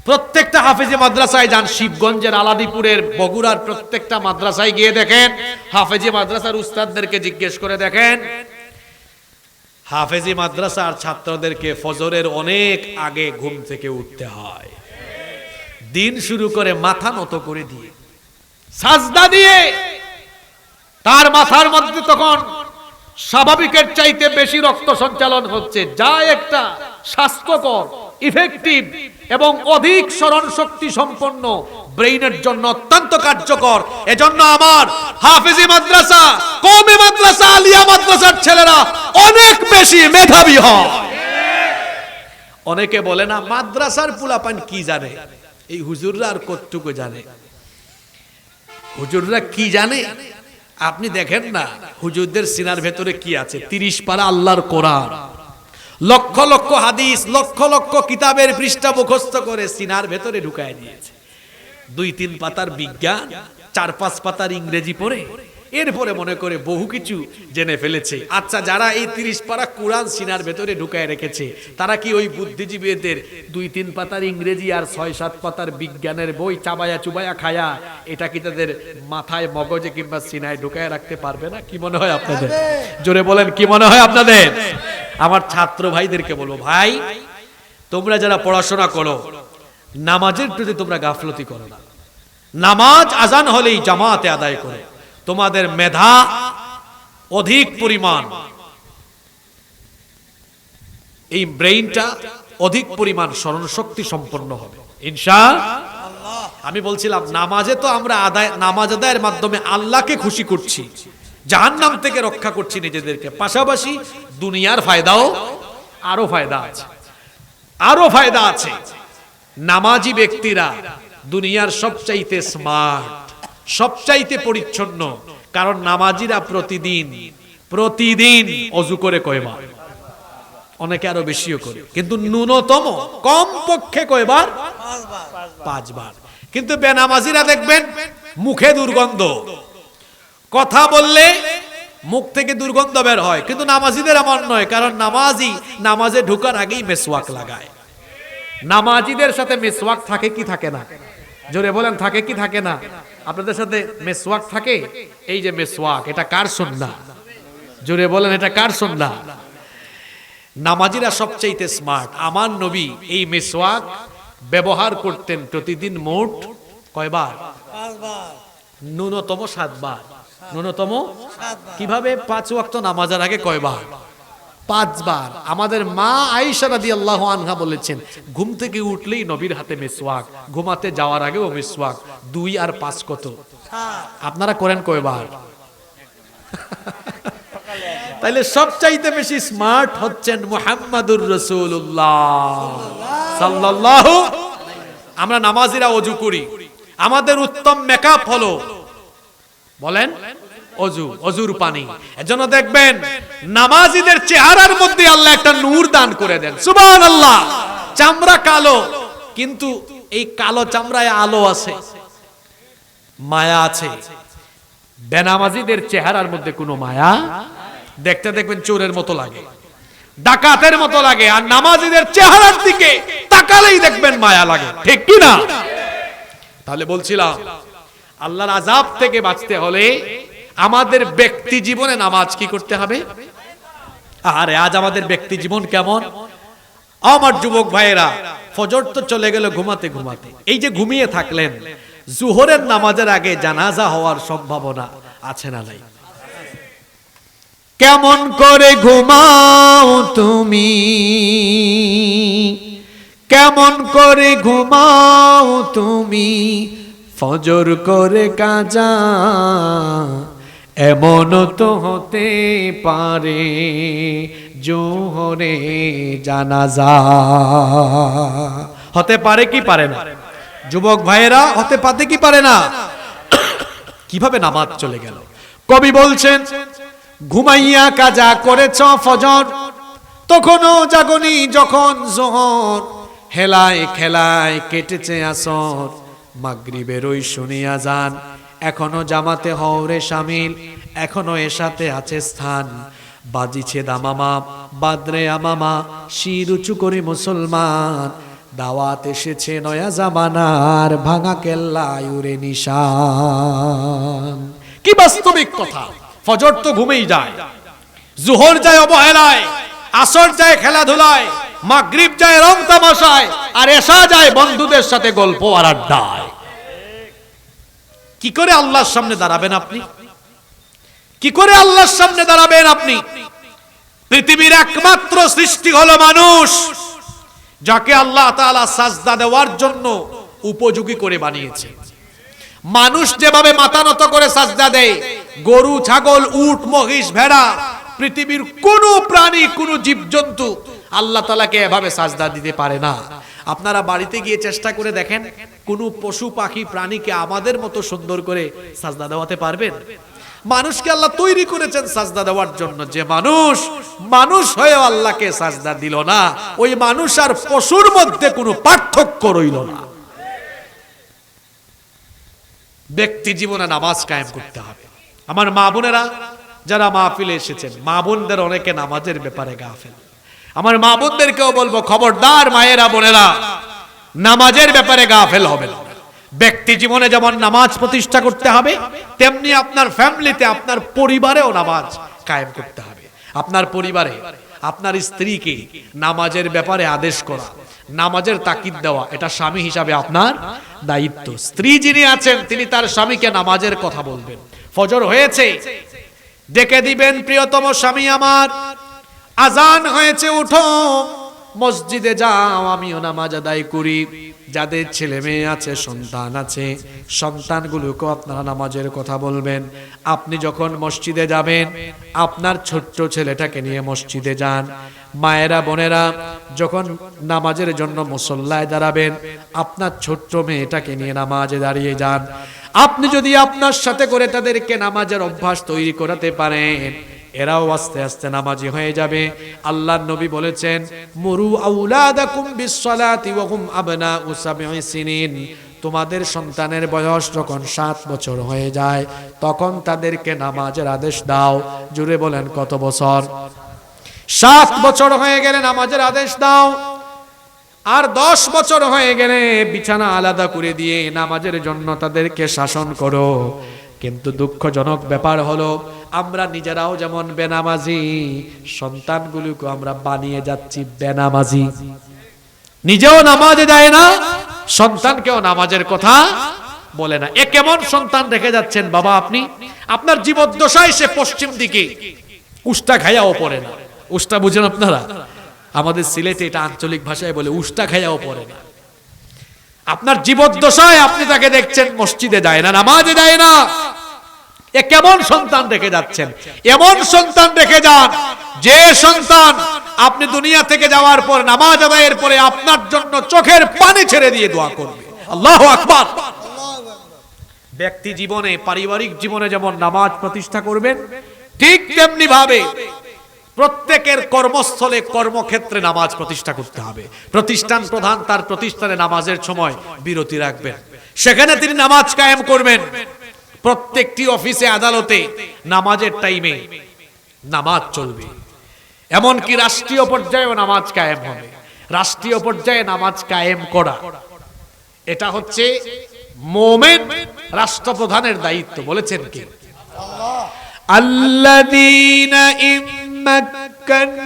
প্রত্যেকটা হাফেজি মাদ্রাসায় যান, শিবগঞ্জের, আলাদিপুরের, বগুড়ার প্রত্যেকটা মাদ্রাসায় গিয়ে দেখেন, হাফেজি মাদ্রাসার উস্তাদদেরকে জিজ্ঞেস করে দেখেন, হাফেজি মাদ্রাসার ছাত্রদেরকে ফজরের অনেক আগে ঘুম থেকে উঠতে হয়, দিন শুরু করে মাথা নত করে দিয়ে, সাজদা দিয়ে। তার মাথার মধ্যে তখন স্বাভাবিকের চাইতে বেশি রক্ত সঞ্চালন হচ্ছে, যা একটা স্বাস্থ্যকর, ইফেক্টিভ এবং অধিক স্মরণ শক্তি সম্পন্ন ব্রেইনের জন্য অত্যন্ত কার্যকর। এজন্য আমার হাফেজি মাদ্রাসা, কওমি মাদ্রাসা, আলিয়া মাদ্রাসার ছেলেরা অনেক বেশি মেধাবী হয়। অনেকে বলে না মাদ্রাসার পোলাপান কি জানে, এই হুজুররা আর কতটুকু জানে? হুজুররা কি জানে? আপনি দেখেন না হুজুরদের সিনার ভেতরে কি আছে? 30 পারা আল্লাহর কোরআন, লক্ষ লক্ষ হাদিস, লক্ষ লক্ষ কিতাবের পৃষ্ঠা মুখস্থ করে সিনার ভেতরে ঢুকায় দিয়েছে। 2-3 পাতার বিজ্ঞান, 4-5 পাতার ইংরেজি পড়ে এরপরে মনে করে বহু কিছু জেনে ফেলেছে। আচ্ছা, যারা এই 30 পারা কোরআন সিনার ভেতরে ঢুকায় রেখেছে, তারা কি ওই বুদ্ধিজীবীদের 2-3 পাতার ইংরেজি আর 6-7 পাতার বিজ্ঞানের বই চাবায়া চুবায়া খায়া এটা কি তাদের মাথায়, মগজে কিংবা সিনায় ঢুকায় রাখতে পারবে না? কি মনে হয় আপনাদের? জোরে বলেন, কি মনে হয় আপনাদের? আমার ছাত্র ভাইদেরকে বলবো, ভাই তোমরা যারা পড়াশোনা করো, নামাজের প্রতি তোমরা গাফলতি করো না। নামাজ আজান হলেই জামাতে আদায় করো। তোমাদের মেধা অধিক পরিমাণ এই ব্রেইনটা অধিক পরিমাণ স্মরণ শক্তি সম্পন্ন হবে ইনশাআল্লাহ। আমি বলছিলাম নামাজে তো আমরা নামাজ আদায়ের মাধ্যমে আল্লাহকে খুশি করছি, জাহান্নাম থেকে রক্ষা করছি নিজেদেরকে, পাশাপাশি দুনিয়ার ফায়দাও আরো ফায়দা আছে। নামাজি ব্যক্তিরা দুনিয়ার সবচাইতে স্মার্ট, সবচাইতে পরিচ্ছন্ন, কারণ নামাজিরা প্রতিদিন অজু করে কয়বার, অনেকে আরো বেশিও করে, কিন্তু ন্যূনতম কমপক্ষে কয়বার? 5 বার। কিন্তু বেনামাজিরা দেখবেন মুখে দুর্গন্ধ, কথা বললে মুখ থেকে দুর্গন্ধ বের হয়, কিন্তু নামাজিদের এমন নয়, কারণ নামাজে ঢোকার আগেই মেসওয়াক লাগায়। নামাজিদের সাথে মেসওয়াক থাকে কি থাকে না? জোরে বলেন, থাকে কি থাকে না? আপনাদের সাথে মেসওয়াক থাকে? এই যে মেসওয়াক, এটা কার সুন্নাহ? জোরে বলেন, এটা কার সুন্নাহ? নামাজিরা সবচাইতে স্মার্ট। আমার নবী এই মেসওয়াক ব্যবহার করতেন প্রতিদিন মোট কয়বার? 5 বার। ন্যূনতম 7 বার। ন্যূনতম কিভাবে? 5 ওয়াক্ত নামাজের আগে কয়বার? 5 বার। আমাদের মা আয়েশা রাদিয়াল্লাহু আনহা বলেছেন, ঘুম থেকে উঠলেই নবীর হাতে মেসওয়াক, ঘুমাতে যাওয়ার আগেও মেসওয়াক। 2 আর 5 কত? আপনারা করেন কয়বার? তাইলে সবচাইতে বেশি স্মার্ট হচ্ছেন মুহাম্মাদুর রাসূলুল্লাহ সাল্লাল্লাহু। আমরা নামাজিরা ওযু করি, আমাদের উত্তম মেকআপ হলো, বলেন, অজুর পানি। এজন্য দেখবেন নামাজিদের চেহারার মধ্যে আল্লাহ একটা নূর দান করে দেন, সুবহানাল্লাহ। চামড়া কালো, কিন্তু এই কালো চামড়ায় আলো আছে, মায়া আছে। বেনামাজিদের চেহারার মধ্যে কোনো মায়া, দেখতে দেখবেন চোরের মতো লাগে, ডাকাতের মতো লাগে, আর নামাজিদের চেহারার দিকে তাকালেই দেখবেন মায়া লাগে, ঠিক কি না? তাহলে বলছিলাম, আল্লাহর আযাব থেকে বাঁচতে হলে আমাদের ব্যক্তি জীবনে নামাজ কি করতে হবে? আরে আজ আমাদের ব্যক্তি জীবন কেমন? আমার যুবক ভাইয়েরা, ফজর তো চলে গেল ঘুমাতে ঘুমাতে, এই যে ঘুমিয়ে থাকলেন, জোহরের নামাজের আগে জানাজা হওয়ার সম্ভাবনা আছে না নাই? কেমন করে ঘুমাও তুমি, কেমন করে ঘুমাও তুমি, ফজর করে কাজা, এমন তো হতে পারে জোহরে জানাজা। হতে পারে কি পারে না? যুবক ভাইয়েরা, হতে পারে কি পারে না? কিভাবে নামাজ চলে গেল? কবি বলছেন, ঘুমাইয়া কাজা করেছ ফজর, তখনও জাগনি যখন জোহর, হেলায় খেলায় কেটেছে আসর, মাগরিবের ওই শুনিয়া যান, এখনো জামাতে হওরে শামিল, এখনো এসাতে আছে স্থান, বাজিছে দামামা বাদরে আমামা, শির উঁচু করে মুসলমান, দাওয়াত এসেছে নয়া জামানার, ভাঙা কেল্লায় উড়ে নিশান। কি বাস্তবিক কথা! ফজর তো ঘুমেই যায়, জোহর যায় অবহেলায়, আসর যায় খেলাধুলায়, মাগরিব যায় রং তামাশায়, আর এশা যায় বন্ধুদের সাথে গল্প আর আড্ডায়। কি করে আল্লাহর সামনে দাঁড়াবেন আপনি? কি করে আল্লাহর সামনে দাঁড়াবেন আপনি? পৃথিবীর একমাত্র সৃষ্টি হলো মানুষ, যাকে আল্লাহ তাআলা সাজদা দেওয়ার জন্য উপযোগী করে বানিয়েছে। মানুষ যেভাবে মাথা নত করে সাজদা দেয়, গরু, ছাগল, উট, মহিষ, ভেড়া, পৃথিবীর কোন প্রাণী, কোন জীবজন্তু আল্লাহ তাআলাকে এভাবে সাজদা দিতে পারে না। আপনারা বাড়িতে গিয়ে চেষ্টা করে দেখেন, কোন পশু পাখি প্রাণীকে আমাদের মতো সুন্দর করে সাজদা দেওয়াতে পারবেন? মানুষকে আল্লাহ তৈরি করেছেন সাজদা দেওয়ার জন্য, যে মানুষ হয়ে আল্লাহকে সাজদা দিল না, ওই মানুষ আর পশুর মধ্যে কোনো পার্থক্য রইল না। ব্যক্তি জীবনে নামাজ কায়েম করতে হবে। আমার মা বোনেরা যারা মাহফিলে এসেছেন, মা বোনদের অনেকে নামাজের ব্যাপারে গাফেল। আমার মা বোনদেরকেও বলবো, খবরদার মায়েরা বোনেরা, নামাজের ব্যাপারে গাফেল হবেন। ব্যক্তি জীবনে যেমন নামাজ প্রতিষ্ঠা করতে হবে, তেমনি আপনার ফ্যামিলিতে, আপনার পরিবারেও নামাজ কায়েম করতে হবে। আপনার পরিবারে আপনার স্ত্রীকে নামাজের ব্যাপারে আদেশ করা, নামাজের তাকিদ দেওয়া, এটা স্বামী হিসাবে আপনার দায়িত্ব। স্ত্রী যিনি আছেন, তিনি তার স্বামীকে নামাজের কথা বলবেন। ফজর হয়েছে, ডেকে দিবেন, প্রিয়তম স্বামী আমার, আজান হয়েছে, উঠো। মসজিদে যাও, আমিও নামাজ আদায় করি। যাদের ছেলে মেয়ে আছে, সন্তান আছে, সন্তানগুলোকে আপনারা নামাজের কথা বলবেন। আপনি যখন মসজিদে যাবেন, আপনার ছোট্ট ছেলেটাকে নিয়ে মসজিদে যান। মায়েরা বোনেরা যখন নামাজের জন্য মুসল্লায় দাঁড়াবেন, আপনার ছোট্ট মেয়েটাকে নিয়ে নামাজে দাঁড়িয়ে যান। আপনি যদি আপনার সাথে করে তাদেরকে নামাজের অভ্যাস তৈরি করাতে পারেন, এরাও আস্তে আস্তে নামাজি হয়ে যাবে। আল্লাহর নবী বলেছেন, মুরু আউলাদাকুম বিসসালাতি ওয়া হুম আবনাউ সাবঈ সিনিন। তোমাদের সন্তানের বয়স যখন 7 বছর হয়ে যায়, তখন তাদেরকে নামাজের আদেশ দাও। জুড়ে বলেন কত বছর? 7 বছর হয়ে গেলে নামাজের আদেশ দাও। আর 10 বছর হয়ে গেলে বিছানা আলাদা করে দিয়ে নামাজের জন্য তাদেরকে শাসন করো। কিন্তু দুঃখজনক ব্যাপার হলো, আমরা নিজেরাও যেমন বেনামাজি, সন্তানগুলোকে আমরা বানিয়ে যাচ্ছি বেনামাজি। নিজেও নামাজে যায় না, সন্তানকেও নামাজের কথা বলে না। এ কেমন সন্তান রেখে যাচ্ছেন বাবা আপনি? আপনার জীবদ্দশায় সে পশ্চিম দিকে উষ্টা খাইয়াও পড়ে না। উষ্টা বুঝেন আপনারা? আমাদের সিলেটে এটা আঞ্চলিক ভাষায় বলে উষ্টা খাইয়াও পড়ে না। আপনার জীবদ্দশায় আপনি তাকে দেখছেন মসজিদে যায় না, নামাজে যায় না। এ কেমন সন্তান রেখে যাচ্ছেন? এমন সন্তান রেখে যান যে সন্তান আপনি দুনিয়া থেকে যাওয়ার পর নামাজ আদায়ের পরে আপনার জন্য চোখের পানি ছেড়ে দিয়ে দোয়া করবে। আল্লাহু আকবার। ব্যক্তি জীবনে, পারিবারিক জীবনে যেমন নামাজ প্রতিষ্ঠা করবেন, ঠিক তেমনি ভাবে প্রত্যেকের কর্মস্থলে, কর্মক্ষেত্রে নামাজ প্রতিষ্ঠা করতে হবে। প্রতিষ্ঠান প্রধান তার প্রতিষ্ঠানে নামাজের সময় বিরতি রাখবেন, সেখানে তিনি নামাজ কায়েম করবেন। প্রত্যেকটি অফিসে আদালতে নামাজের টাইমে নামাজ চলবে। এমনকি রাষ্ট্রীয় পর্যায়েও নামাজ কায়েম হবে। রাষ্ট্রীয় পর্যায়ে নামাজ কায়েম করা, এটা হচ্ছে মুমিন রাষ্ট্রপ্রধানের দায়িত্ব। বলেছেন কি? আল্লাযীনা ইম্মাক্কান্নাহুম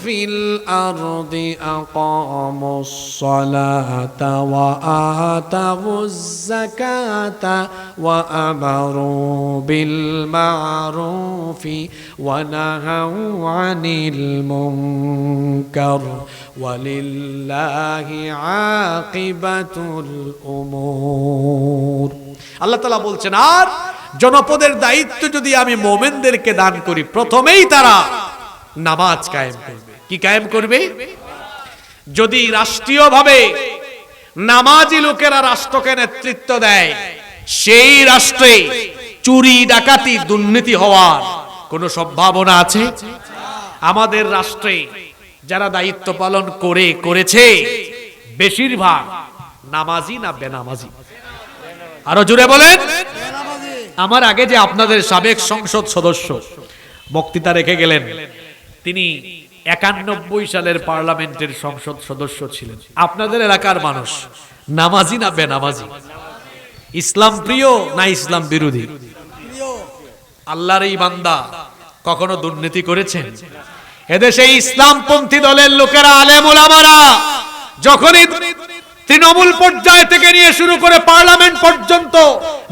ফিল আরদি আকামুস সালাতা ওয়া আতাউয যাকাতা ওয়া আমারু বিল মা'রুফি ওয়া নাহাউ আনিল মুনকার ওয়ালিল্লাহি আকিবাতুল উমুর। আল্লাহ তাআলা বলছেন, আর জনপদের দায়িত্ব যদি আমি মুমিনদেরকে দান করি, প্রথমেই তারা নামাজ কায়েম করবে। কি কায়েম করবে? যদি রাষ্ট্রীয়ভাবে নামাজি লোকেরা রাষ্ট্রকে নেতৃত্ব দেয়, সেই রাষ্ট্রে চুরি, ডাকাতি, দুর্নীতি হওয়ার কোনো সম্ভাবনা আছে? আমাদের রাষ্ট্রে যারা দায়িত্ব পালন করেছে বেশিরভাগ নামাজি না বেনামাজি? আরো জোরে বলেন। আমার আগে যে আপনাদের সাবেক সংসদ সদস্য বক্তৃতা রেখে গেলেন, তিনি 91 সালের পার্লামেন্টের সংসদ সদস্য ছিলেন। আপনাদের এলাকার মানুষ নামাজি না বেনামাজি? ইসলাম প্রিয় না ইসলাম বিরোধী? আল্লাহর এই বান্দা কখনো দুর্নীতি করেছেন? এদেশে ইসলামপন্থী দলের লোকেরা, আলেম ওলামারা যখনই তৃণমূল পর্যায় থেকে নিয়ে শুরু করে পার্লামেন্ট পর্যন্ত,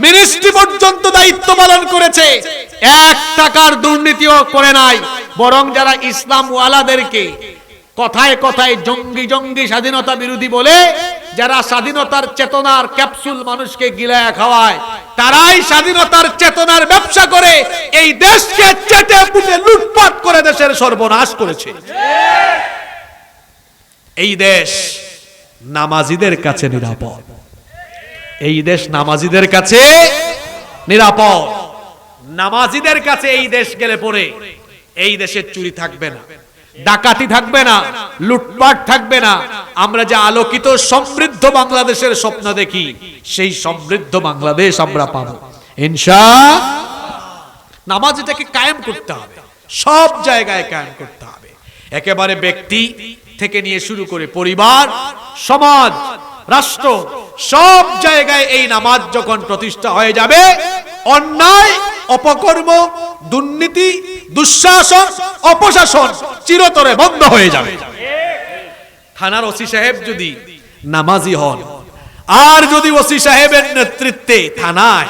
মিনিস্ট্রি পর্যন্ত দায়িত্ব পালন করেছে, 1 টাকার দুর্নীতিও করে নাই। বরং যারা ইসলাম ওয়ালাদেরকে কথায় কথায় জঙ্গি জঙ্গি স্বাধীনতা বিরোধী বলে, যারা স্বাধীনতার চেতনার ক্যাপসুল মানুষকে গিলায়া খাওয়ায়, তারাই স্বাধীনতার চেতনার ব্যবসা করে এই দেশকে চেটে পুটে লুটপাট করে দেশের সর্বনাশ করেছে। এই দেশ নামাজিদের কাছে নিরাপদ। এই দেশ নামাজিদের কাছে নিরাপদ। নামাজিদের কাছে এই দেশ গেলে পরে এই দেশে চুরি থাকবে না, ডাকাতি থাকবে না, লুটপাট থাকবে না। আমরা যে আলোকিত সমৃদ্ধ বাংলাদেশের স্বপ্ন দেখি, সেই সমৃদ্ধ বাংলাদেশ আমরা পাবো ইনশাআল্লাহ। নামাজ এটাকে কায়েম করতে হবে, সব জায়গায় কায়েম করতে হবে। একেবারে ব্যক্তি থেকে নিয়ে শুরু করে পরিবার, সমাজ, রাষ্ট্র, সব জায়গায় এই নামাজ যখন প্রতিষ্ঠা হয়ে যাবে, অন্যায়, অপকর্ম, দুর্নীতি, দুঃশাসন, অপশাসন চিরতরে বন্ধ হয়ে যাবে। থানার ওসি সাহেব যদি নামাজি হন, আর যদি ওসি সাহেবের নেতৃত্বে থানায়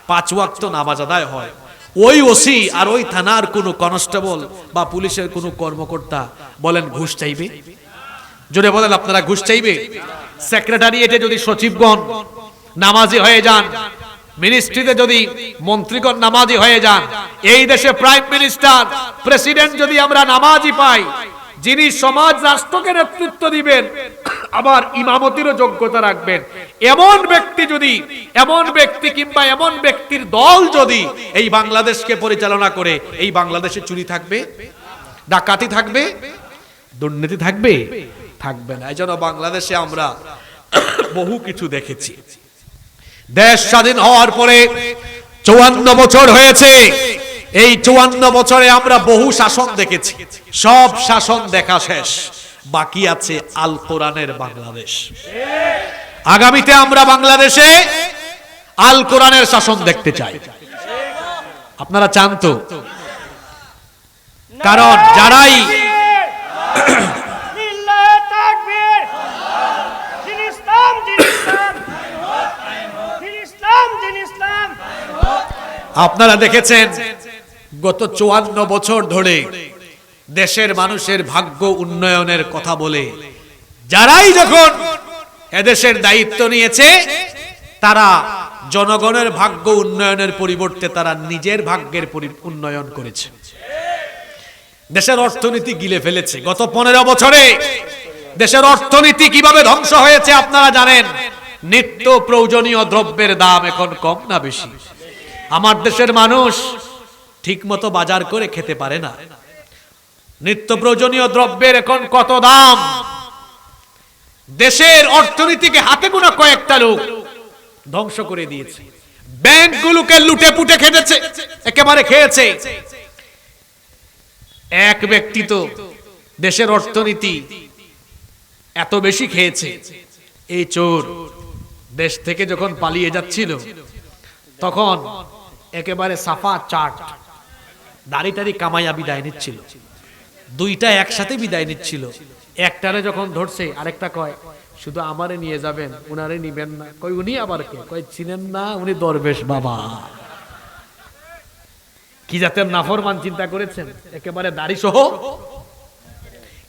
5 ওয়াক্ত নামাজ আদায় হয়, ওই ওসি আর ওই থানার কোনো কনস্টেবল বা পুলিশের কোনো কর্মকর্তা বলেন ঘুষ চাইবে? জোরে বলেন, আপনারা ঘুষ চাইবে? সেক্রেটারিয়েটে যদি সচিবগণ নামাজি হয়ে যান, মিনিস্ট্রিতে যদি মন্ত্রীগণ নামাজি হয়ে যান, এই দেশে প্রাইম মিনিস্টার, প্রেসিডেন্ট যদি আমরা নামাজি পাই, যিনি সমাজ রাষ্ট্রকে নেতৃত্ব দিবেন আবার ইমামতিরও যোগ্যতা রাখবেন, এমন ব্যক্তি কিংবা এমন ব্যক্তির দল যদি এই বাংলাদেশকে পরিচালনা করে, এই বাংলাদেশে চুরি থাকবে? ডাকাতি থাকবে? দুর্নীতি থাকবে? থাকবে না। এই জন্য বাংলাদেশে আমরা বহু কিছু দেখেছি। দেশ স্বাধীন হওয়ার পরে 54 বছর হয়েছে। এই 54 বছরে আমরা বহু শাসন দেখেছি, সব শাসন দেখা শেষ, বাকি আছে আল কোরআনের বাংলাদেশ। আগামীতে আমরা বাংলাদেশে আল কোরআনের শাসন দেখতে চাই। আপনারা চান তো? কারণ যারাই আপনারা দেখেছেন গত 54 বছর ধরে দেশের মানুষের ভাগ্য উন্নয়নের কথা বলে যারাই যখন এদেশের দায়িত্ব নিয়েছে, তারা জনগণের ভাগ্য উন্নয়নের পরিবর্তে তারা নিজের ভাগ্যের উন্নয়ন করেছে। দেশের অর্থনীতি গিলে ফেলেছে। গত 15 বছরে দেশের অর্থনীতি কিভাবে ধ্বংস হয়েছে আপনারা জানেন। নিত্য প্রয়োজনীয় দ্রব্যের দাম এখন কম না বেশি? আমার দেশের মানুষ ঠিকমতো বাজার করে খেতে পারে না। নিত্য প্রয়োজনীয় দ্রব্যের এখন কত দাম! দেশের অর্থনীতিকে হাতে গোনা কয়েকটা লোক ধ্বংস করে দিয়েছে। ব্যাংকগুলোকে লুটে পুটে খেটেছে, একেবারে খেয়েছে। এক ব্যক্তি তো দেশের অর্থনীতি এত বেশি খেয়েছে, এই চোর দেশ থেকে যখন পালিয়ে যাচ্ছিল তখন একেবারে সাফা চাট দাড়ি কামাইয়া বিদায় নিচ্ছিল। দুইটা একসাথে বিদায় নিচ্ছিল। একটারে যখন ধরছে আরেকটা কয় শুধু আমারে নিয়ে যাবেন, উনারে নিবেন না। কই উনি আবার কে? কই চিনেন না, উনি দরবেশ বাবা। কি জাতের নাফরমান চিন্তা করেছেন! একেবারে দাড়ি সহ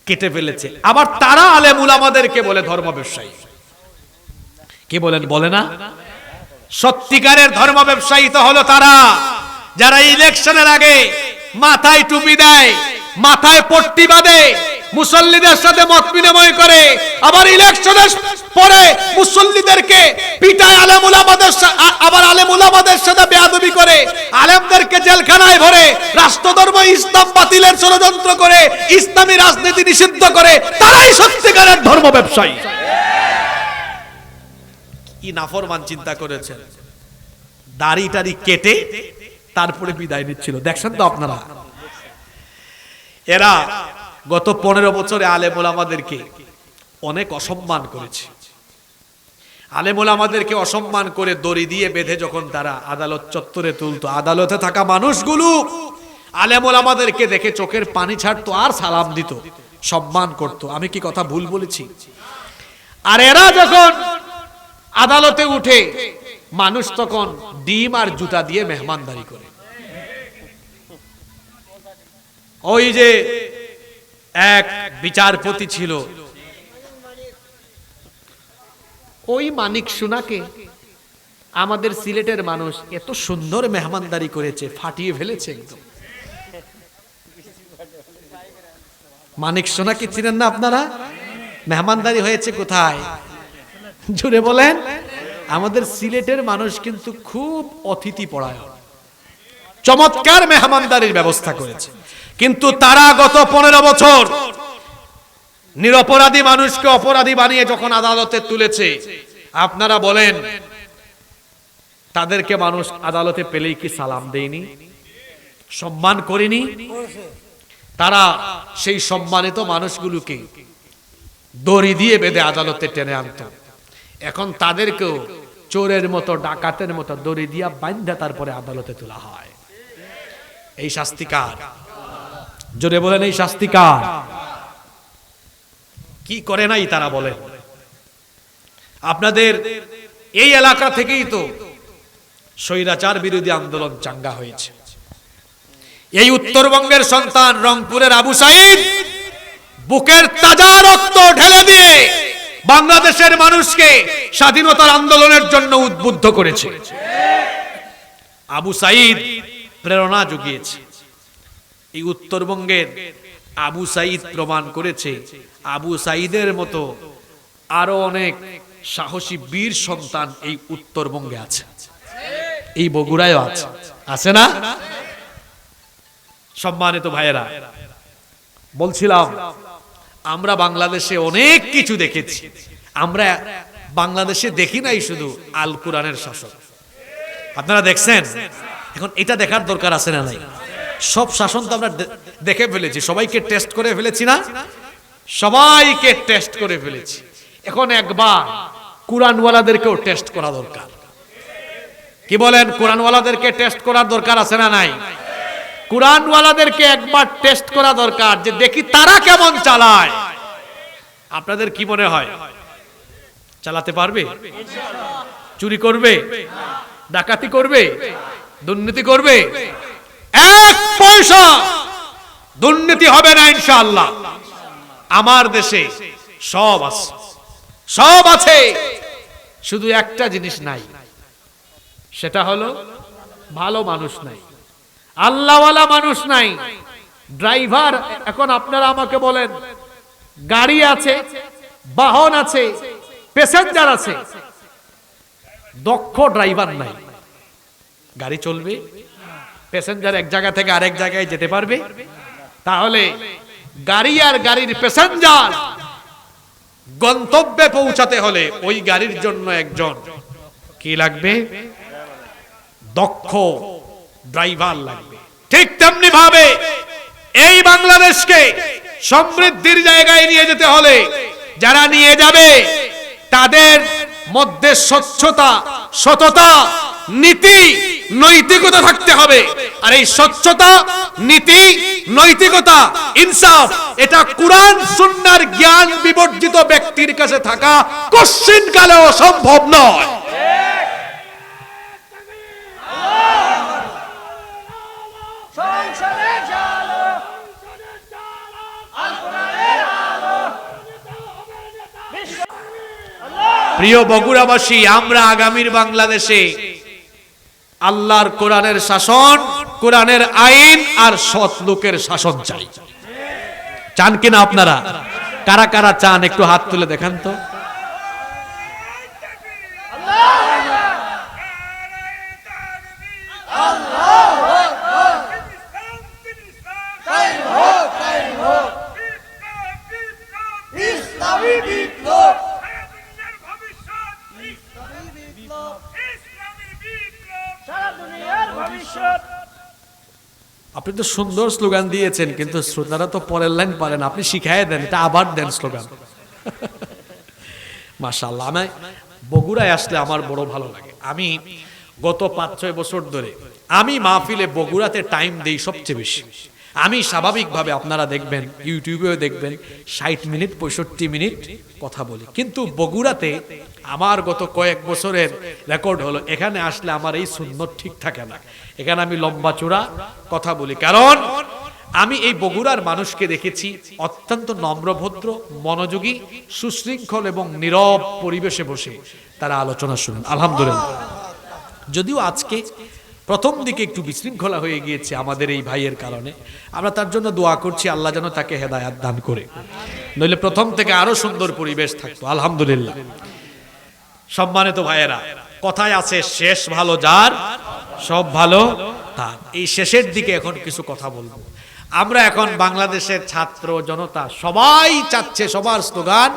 কেটে ফেলেছে। আবার তারা আলেম উলামাদেরকে বলে ধর্ম ব্যবসায়ী। কি বলেন? বলে না? সত্যিকারের ধর্ম ব্যবসায়ী তো হলো তারা যারা ইলেকশনের আগে মাথায় টুপি দেয়, মাথায় পট্টি বাঁধে, মুসল্লিদের সাথে মত বিনিময় করে, আবার ইলেকশনের পরে মুসল্লিদেরকে পিটায়, আবার আলেম উলামাদের সাথে বেয়াদবি করে, আলেমদেরকে জেলখানায় ভরে, রাষ্ট্রধর্ম ইসলাম বাতিলের ষড়যন্ত্র করে, ইসলামী রাজনীতি নিষিদ্ধ করে। তারাই সত্যিকারের ধর্ম ব্যবসায়ী। কি নাফরমান চিন্তা করেছেন! দাড়ি টাড়ি কেটে তারপরে বিদায় নিচ্ছিল। দেখছেন তো আপনারা? এরা গত 15 বছরে আলেম ওলামাদেরকে অনেক অসম্মান করেছে। আলেম ওলামাদেরকে অসম্মান করে দড়ি দিয়ে বেঁধে যখন তারা আদালত চত্বরে তুলতো, আদালতে থাকা মানুষগুলো আলেম ওলামাদেরকে দেখে চোখের পানি ছাড়তো আর সালাম দিত, সম্মান করত। আমি কি কথা ভুল বলেছি? আর এরা যখন আদালতে উঠে, মানুষ তখন ডিম আর জুতা দিয়ে মেহমানদারি করে। ওই যে এক বিচারপতি ছিল, ওই মানিক সোনাকে আমাদের সিলেটের মানুষ এত সুন্দর মেহমানদারি করেছে, ফাটিয়ে ফেলেছে একদম। মানিক সোনাকে চিনেন না আপনারা? মেহমানদারি হয়েছে কোথায়? জোরে বলেন। আমাদের সিলেটের মানুষ কিন্তু খুব অতিথি পরায়ণ, চমৎকার মেহমানদারির ব্যবস্থা করেছে। কিন্তু তারা গত 15 বছর নিরপরাধী মানুষকে অপরাধী বানিয়ে যখন আদালতে তুলেছে, আপনারা বলেন তাদেরকে মানুষ আদালতে পেলেই কি সালাম দেয়নি, সম্মান করেনি? তারা সেই সম্মানিত মানুষগুলোকে দড়ি দিয়ে বেঁধে আদালতে টেনে আনত। এখন তাদেরকেও চোরের মতো, ডাকাতের মতো দড়ি দিয়া বাঁধা তারপরে আদালতে তোলা হয়। এই শাস্তি কার? জোরে বলেন, এই শাস্তি কার? কি করে নাই তারা বলেন? আপনাদের এই এলাকা থেকেই তো স্বৈরাচার বিরোধী আন্দোলন চাঙ্গা হয়েছে। এই উত্তরবঙ্গের সন্তান রংপুরের আবু সাইদ বুকের তাজা রক্ত ঢেলে দিয়ে বাংলাদেশের মানুষকে স্বাধীনতার আন্দোলনের জন্য উদ্বুদ্ধ করেছে। আবু সাইদ প্রেরণা জুগিয়েছে। এই উত্তরবঙ্গের আবু সাইদ প্রমাণ করেছে আবু সাইদের মতো আরো অনেক সাহসী বীর সন্তান এই উত্তরবঙ্গে আছে, এই বগুড়ায়ও আছে, আছে না? সম্মানিত ভাইয়েরা, বলছিলাম আমরা বাংলাদেশে অনেক কিছু দেখেছি। আমরা বাংলাদেশে দেখি নাই শুধু আল কোরআনের শাসন, আপনারা দেখছেন। এখন এটা দেখার দরকার আছে না নাই? সব শাসন তো আমরা দেখে ফেলেছি, সবাইকে টেস্ট করে ফেলেছি না? সবাইকে টেস্ট করে ফেলেছি। এখন একবার কোরআনওয়ালাদেরকেও টেস্ট করা দরকার। কি বলেন? কোরআনওয়ালাদেরকে টেস্ট করার দরকার আছে না নাই? কোরআনওয়ালাদেরকে একবার টেস্ট করা দরকার, যে দেখি তারা কেমন চালায়। আপনাদের কি মনে হয় চালাতে পারবে? চুরি করবে, ডাকাতি করবে, দুর্নীতি করবে? এক পয়সা দুর্নীতি হবে না ইনশাআল্লাহ। আমার দেশে সব আছে, সব আছে, শুধু একটা জিনিস নাই, সেটা হলো ভালো মানুষ নাই, আল্লাহওয়ালা মানুষ নাই, ড্রাইভার। এখন আপনারা আমাকে বলেন, গাড়ি আছে, বাহন আছে, প্যাসেঞ্জার আছে, দক্ষ ড্রাইভার নাই, গাড়ি চলবে? প্যাসেঞ্জার এক জায়গা থেকে আরেক জায়গায় যেতে পারবে? তাহলে গাড়ি আর গাড়ির প্যাসেঞ্জার গন্তব্যে পৌঁছাতে হলে ওই গাড়ির জন্য একজন কি লাগবে? দক্ষ ড্রাইভার লাগবে। ঠিক তেমনি ভাবে এই বাংলাদেশকে সমৃদ্ধির জায়গায় নিয়ে যেতে হলে যারা নিয়ে যাবে তাদের মধ্যে স্বচ্ছতা, সততা, নীতি, নৈতিকতা থাকতে হবে। আর এই স্বচ্ছতা, নীতি, নৈতিকতা, ইনসাফ, এটা কুরআন সুন্নাহর জ্ঞান বিবর্জিত ব্যক্তির কাছে থাকা কশ্চিন কালেও সম্ভব নয়। প্রিয় বগুড়াবাসী, আমরা আগামীর বাংলাদেশে আল্লাহর কোরআনের শাসন, কোরআনের আইন আর সৎ লোকের শাসন চাই। চান কিনা আপনারা? কারা কারা চান একটু হাত তুলে দেখান তো। আপনি তো সুন্দর স্লোগান দিয়েছেন, কিন্তু শ্রোতারা তো পরের লাইন পারেন, আপনি শিখাই দেন, এটা আবার দেন স্লোগান। মাশাআল্লাহ। আমি বগুড়ায় আসলে আমার বড় ভালো লাগে। আমি গত 5-6 বছর ধরে আমি মাহফিলে বগুড়াতে টাইম দেই সবচেয়ে বেশি। আমি স্বাভাবিকভাবে আপনারা দেখবেন, ইউটিউবেও দেখবেন 60 মিনিট 65 মিনিট কথা বলি, কিন্তু বগুড়াতে আমার গত কয়েক বছরের রেকর্ড হলো, এখানে আসলে আমার এই সুন্নত ঠিক থাকে না, এখানে আমি লম্বা চূড়া কথা বলি। কারণ আমি এই বগুড়ার মানুষকে দেখেছি অত্যন্ত নম্রভদ্র, মনোযোগী, সুশৃঙ্খল এবং নীরব পরিবেশে বসে তারা আলোচনা শুনেন। আলহামদুলিল্লাহ। যদিও আজকে প্রথম দিকে একটু বিশৃঙ্খলা হয়ে গিয়েছে আমাদের এই ভাইয়ের কারণে, আমরা তার জন্য দোয়া করছি আল্লাহ যেন তাকে হেদায়াত দান করে, নইলে প্রথম থেকে আরো সুন্দর পরিবেশ থাকতো। আলহামদুলিল্লাহ। সম্মানিত ভাইয়েরা, কথায় আছে শেষ ভালো যার, সব ভালো তার। এই শেষের দিকে এখন কিছু কথা বলবো। আমরা এখন বাংলাদেশের ছাত্র জনতা সবাই চাচ্ছে, সবার স্লোগান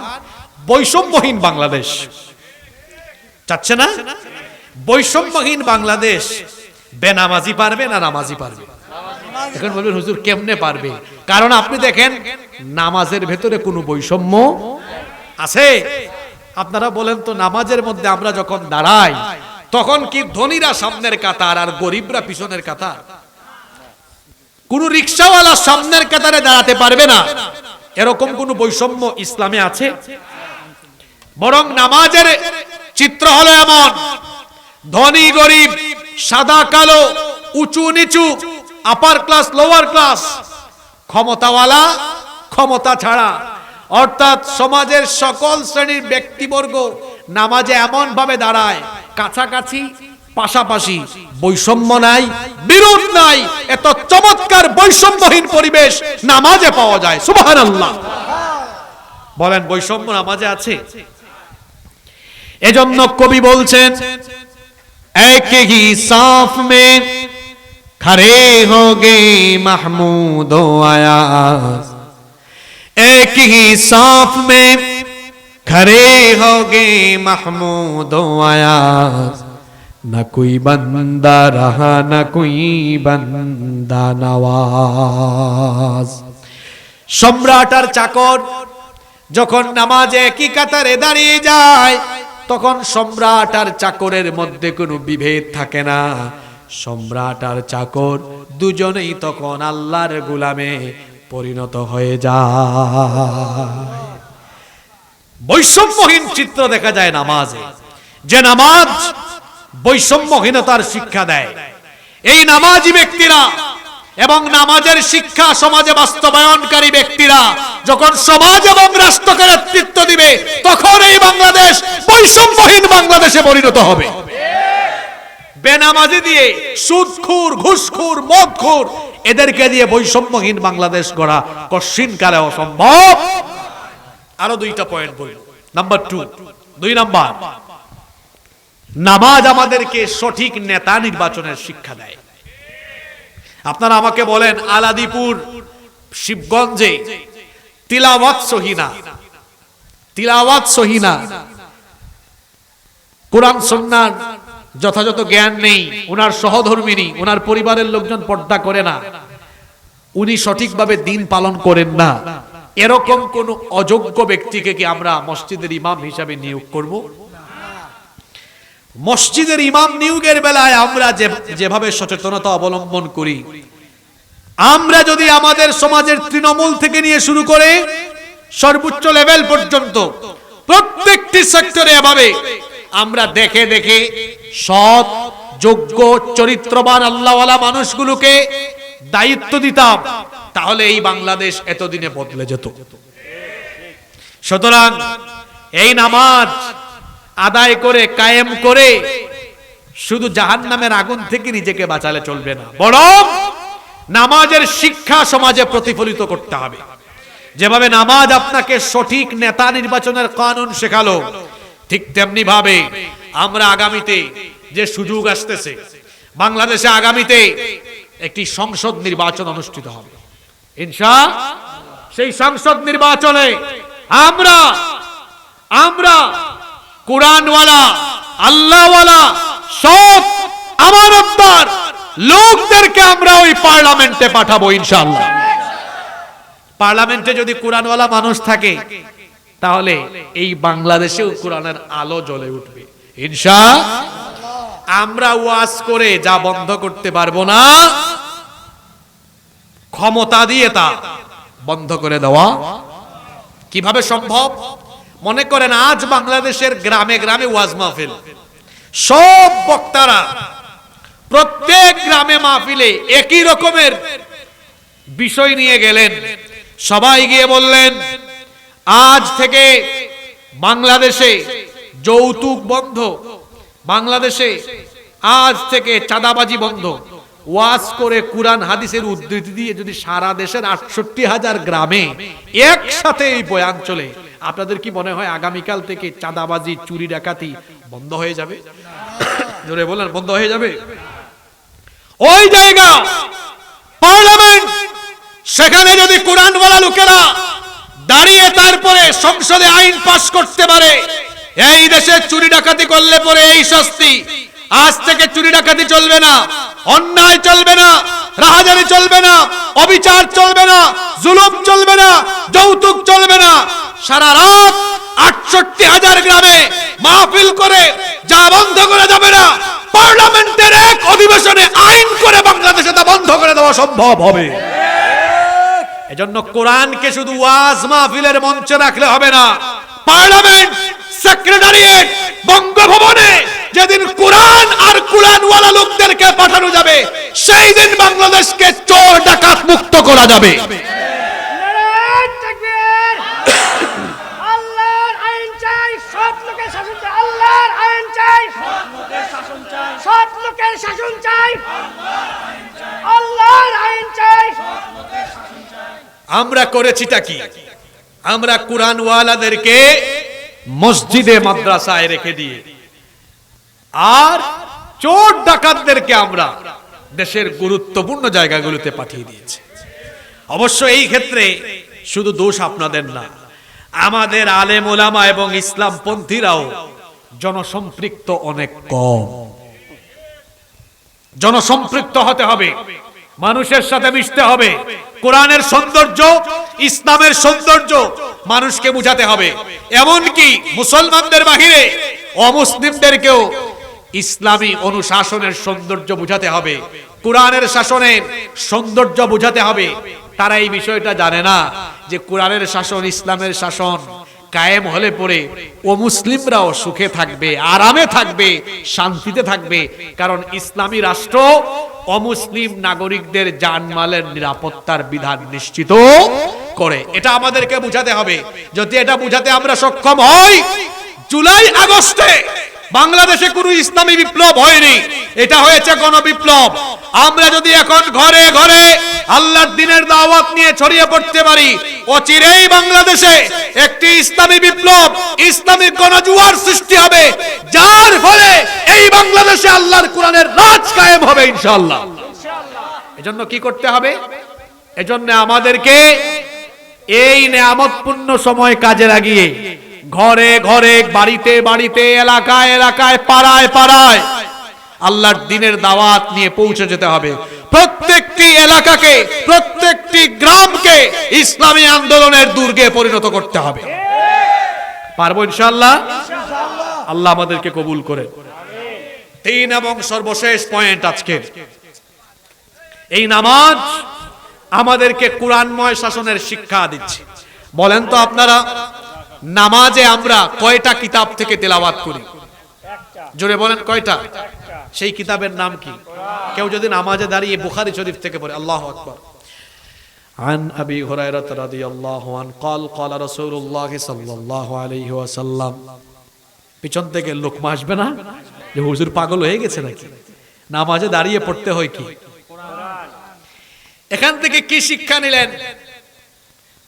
বৈষম্যহীন বাংলাদেশ চাচ্ছে না? বৈষম্যহীন বাংলাদেশ। বেনামাজি পারবে না নামাজি পারবে? এখন বলবেন হুজুর কেমনে পারবে? কারণ আপনি দেখেন নামাজের ভেতরে কোনো বৈষম্য আছে? আপনারা বলেন তো, নামাজের মধ্যে আমরা যখন দাঁড়াই তখন কি ধনীরা সামনের কাতার আর গরিবরা পিছনের কাতার? কোন রিকশাওয়ালা সামনের কাতারে দাঁড়াতে পারবে না, এরকম কোন বৈষম্য ইসলামে আছে? বরং নামাজের চিত্র হলো এমন, ধনী গরিব, সাদা কালো, উঁচু নিচু, আপার ক্লাস লোয়ার ক্লাস, ক্ষমতাওয়ালা ক্ষমতা ছাড়া, অর্থাৎ সমাজের সকল শ্রেণীর ব্যক্তিবর্গ নামাজে এমন ভাবে দাঁড়ায়, কাছাকাছি পাশাপাশি, বৈষম্য নাই, বিরোধ নাই। এত চমৎকার বৈষম্যহীন পরিবেশ নামাজে পাওয়া যায়। সুবহানাল্লাহ। বলেন বৈষম্য নামাজে আছে? এজন্য কবি বলছেন, এক হি সাফ মে খড়ে হোগে মাহমুদ ও আয়াজ, এক হি সাফ মে খড়ে হোগে মাহমুদ ও আয়াজ, না কোই বান্দা রহা না কোই বান্দা নওয়াজ। সম্রাট আর চাকর যখন নামাজে একই কাতারে দাঁড়িয়ে যায়, তখন সম্রাট আর চাকরের মধ্যে কোনো বিভেদ থাকে না। সম্রাট আর চাকর দুজনেই তখন আল্লাহর গোলামে পরিণত হয়ে যায়। বৈষম্যহীন চিত্র দেখা যায় নামাজে, যে নামাজ বৈষম্যহীনতার শিক্ষা দেয়। এই নামাজি ব্যক্তিরা এবং নামাজের শিক্ষা সমাজে বাস্তবায়নকারী ব্যক্তিরা যখন সমাজ এবং রাষ্ট্রকে নেতৃত্ব দিবে, তখন এই বাংলাদেশ বৈষম্যহীন বাংলাদেশে পরিণত হবে। বেনামাজি দিয়ে, সুদখোর, ঘুষখোর, মদখোর, এদেরকে দিয়ে বৈষম্যহীন বাংলাদেশ গড়া কঠিনকালে অসম্ভব। আরো দুইটা পয়েন্ট বলবো। নাম্বার 2, 2 নাম্বার, নামাজ আমাদেরকে সঠিক নেতা নির্বাচনের শিক্ষা দেয়। আপনারা আমাকে বলেন, আলাদিপুর শিবগঞ্জে তিলাওয়াত সহিনা, কোরআন সুন্নাহর যথাযথ জ্ঞান নেই, ওনার সহধর্মিনী, ওনার পরিবারের লোকজন পর্দা করে না, উনি সঠিকভাবে দিন পালন করেন না, এরকম কোন অযোগ্য ব্যক্তিকে কি আমরা মসজিদের ইমাম হিসাবে নিয়োগ করব? মসজিদের ইমাম নিয়োগের বেলায় আমরা যেভাবে সচেতনতা অবলম্বন করি, আমরা যদি আমাদের সমাজের তৃণমূল থেকে নিয়ে শুরু করে সর্বোচ্চ লেভেল পর্যন্ত প্রত্যেকটি সেক্টরে এভাবে আমরা দেখে দেখে সৎ, যোগ্য, চরিত্রবান আল্লাহওয়ালা মানুষগুলোকে দায়িত্ব দিতাম, তাহলে এই বাংলাদেশ এতদিনে বদলে যেত। সুতরাং এই নামাজ আদায় করে, কায়েম করে শুধু জাহান্নামের আগুন থেকে নিজেকে বাঁচালে চলবে না, বরং নামাজের শিক্ষা সমাজে প্রতিফলিত করতে হবে। যেভাবে নামাজ আপনাকে সঠিক নেতা নির্বাচনের কানুন শেখালো, ঠিক তেমনি ভাবে আমরা আগামীতে যে সুযোগ আসতেছে, বাংলাদেশে আগামীতে একটি সংসদ নির্বাচন অনুষ্ঠিত হবে ইনশাআল্লাহ। সেই সংসদ নির্বাচনে আমরা কুরআনওয়ালা, আল্লাহওয়ালা, সৎ, আমানতদার লোকদেরকে আমরা ওই পার্লামেন্টে পাঠাবো ইনশাআল্লাহ। পার্লামেন্টে যদি কুরআনওয়ালা মানুষ থাকে, তাহলে এই বাংলাদেশেও কুরআনের আলো জ্বলে উঠবে ইনশাআল্লাহ। আমরা ওয়াজ করে যা বন্ধ করতে পারবো না, ক্ষমতা দিয়ে তা বন্ধ করে দেওয়া কিভাবে সম্ভব? মনে করেন আজ বাংলাদেশের গ্রামে গ্রামে ওয়াজ মাহফিল, সব বক্তারা প্রত্যেক গ্রামে মাহফিলে একই রকমের বিষয় নিয়ে গেলেন, সবাই গিয়ে বললেন আজ থেকে বাংলাদেশে যৌতুক বন্ধ, বাংলাদেশে আজ থেকে চাঁদাবাজি বন্ধ। ওয়াজ করে কুরআন হাদিসের উদ্ধৃতি দিয়ে যদি সারা দেশের ৬৮,০০০ গ্রামে একসাথে এই বয়ান চলে, আপনাদের কি মনে হয় আগামীকাল থেকে চাঁদাবাজি, চুরি ডাকাতি বন্ধ হয়ে যাবে? জোরে বলেন, বন্ধ হয়ে যাবে? ওই জায়গা পার্লামেন্ট, সেখানে যদি কুরআনওয়ালা লোকেরা দাঁড়িয়ে তারপরে সংসদে আইন পাস করতে পারে, এই দেশে চুরি ডাকাতি করলে পরে এই শাস্তি, আজ থেকে চুরি ডাকাতি চলবে না, অন্যায় চলবে না, রাহাজানি চলবে না, অবিচার চলবে না, জুলুম চলবে না, যৌতুক চলবে না। সারা রাত ৬৮,০০০ গ্রামে মাহফিল করে যা বন্ধ করে যাবে না, পার্লামেন্টের এক অধিবেশনে আইন করে বাংলাদেশে তা বন্ধ করে দেওয়া সম্ভব হবে। এজন্য কোরআনকে শুধু ওয়াজ মাহফিলের মঞ্চে রাখলে হবে না, পার্লামেন্ট, সেক্রেটারিয়েট, বঙ্গভবনে যেদিন কোরআন আর কোরআনওয়ালা লোকদেরকে পাঠানো যাবে, সেই দিন বাংলাদেশকে চোর ডাকাত মুক্ত করা যাবে। নারায়ে তাকবীর। আল্লাহর আইন চাই, সৎ লোকের শাসন চাই। আল্লাহর আইন চাই, সৎ লোকের শাসন চাই। সৎ লোকের শাসন চাই। আল্লাহর আইন চাই। আমরা করেছিটা কি? আমরা কোরআনওয়ালাদেরকে মসজিদে মাদ্রাসায় রেখে দিয়ে আর চোর ডাকাতদেরকে আমরা দেশের গুরুত্বপূর্ণ জায়গাগুলোতে পাঠিয়ে দিয়েছি। অবশ্য এই ক্ষেত্রে শুধু দোষ আপনাদের না, আমাদের আলেম ওলামা এবং ইসলামপন্থীরাও জনসম্পৃক্ত অনেক কম। জনসম্পৃক্ত হতে হবে, মানুষের সাথে মিশতে হবে, কোরআনের সৌন্দর্য, ইসলামের সৌন্দর্য মানুষকে বুঝাতে হবে। এমনকি মুসলমানদের বাহিরে অমুসলিমদেরকেও ইসলামী অনুশাসনের সৌন্দর্য বুঝাতে হবে, কোরআনের শাসনের সৌন্দর্য বুঝাতে হবে। তারা এই বিষয়টা জানে না যে কোরআনের শাসন, ইসলামের শাসন কায়েম হলে পরে অমুসলিমরাও সুখে থাকবে, আরামে থাকবে, শান্তিতে থাকবে। কারণ ইসলামী রাষ্ট্র অমুসলিম নাগরিকদের জানমালের নিরাপত্তার বিধান নিশ্চিত করে। এটা আমাদেরকে বুঝাতে হবে। যদি এটা বুঝাতে আমরা সক্ষম হই, জুলাই আগস্টে বাংলাদেশে কোনো ইসলামী বিপ্লব হয়নি, এটা হয়েছে গণবিপ্লব। আমরা যদি এখন ঘরে ঘরে আল্লাহর দ্বীনের দাওয়াত নিয়ে ছড়িয়ে পড়তে পারি, অচিরেই বাংলাদেশে একটি ইসলামী বিপ্লব, ইসলামী গণজোয়ার সৃষ্টি হবে, যার ফলে এই বাংলাদেশে আল্লাহর কোরআনের রাজ কায়েম হবে ইনশাআল্লাহ। এজন্য কি করতে হবে? এজন্য আমাদেরকে এই নেয়ামতপূর্ণ সময় কাজে লাগিয়ে ঘরে ঘরে, বাড়িতে বাড়িতে, এলাকায় এলাকায়, পাড়ায় পাড়ায় আল্লাহর দ্বীনের দাওয়াত নিয়ে পৌঁছে যেতে হবে। প্রত্যেকটি এলাকাকে, প্রত্যেকটি গ্রামকে ইসলামী আন্দোলনের দুর্গে পরিণত করতে হবে। পারবো ইনশাআল্লাহ? আল্লাহ আমাদেরকে কবুল করে। 3 এবং সর্বশেষ পয়েন্ট আজকে, এই নামাজ আমাদেরকে কোরআনময় শাসনের শিক্ষা দিচ্ছে। বলেন তো আপনারা, নামাজে আমরা কয়টা কিতাব থেকে তেলাওয়াত করি? জোরে বলেন, কয়টা? সেই কিতাবের নাম কি? কেউ যদি নামাজে দাঁড়িয়ে বুখারী শরীফ থেকে পড়ে, আল্লাহু আকবার। عن أبي هريرة رضي الله عنه قال قال رسول الله صلى الله عليه وسلم। পিছন থেকে লোকমা আসবে না যে হুজুর পাগল হয়ে গেছে নাকি, নামাজে দাঁড়িয়ে পড়তে হয় কি? এখান থেকে কি শিক্ষা নিলেন?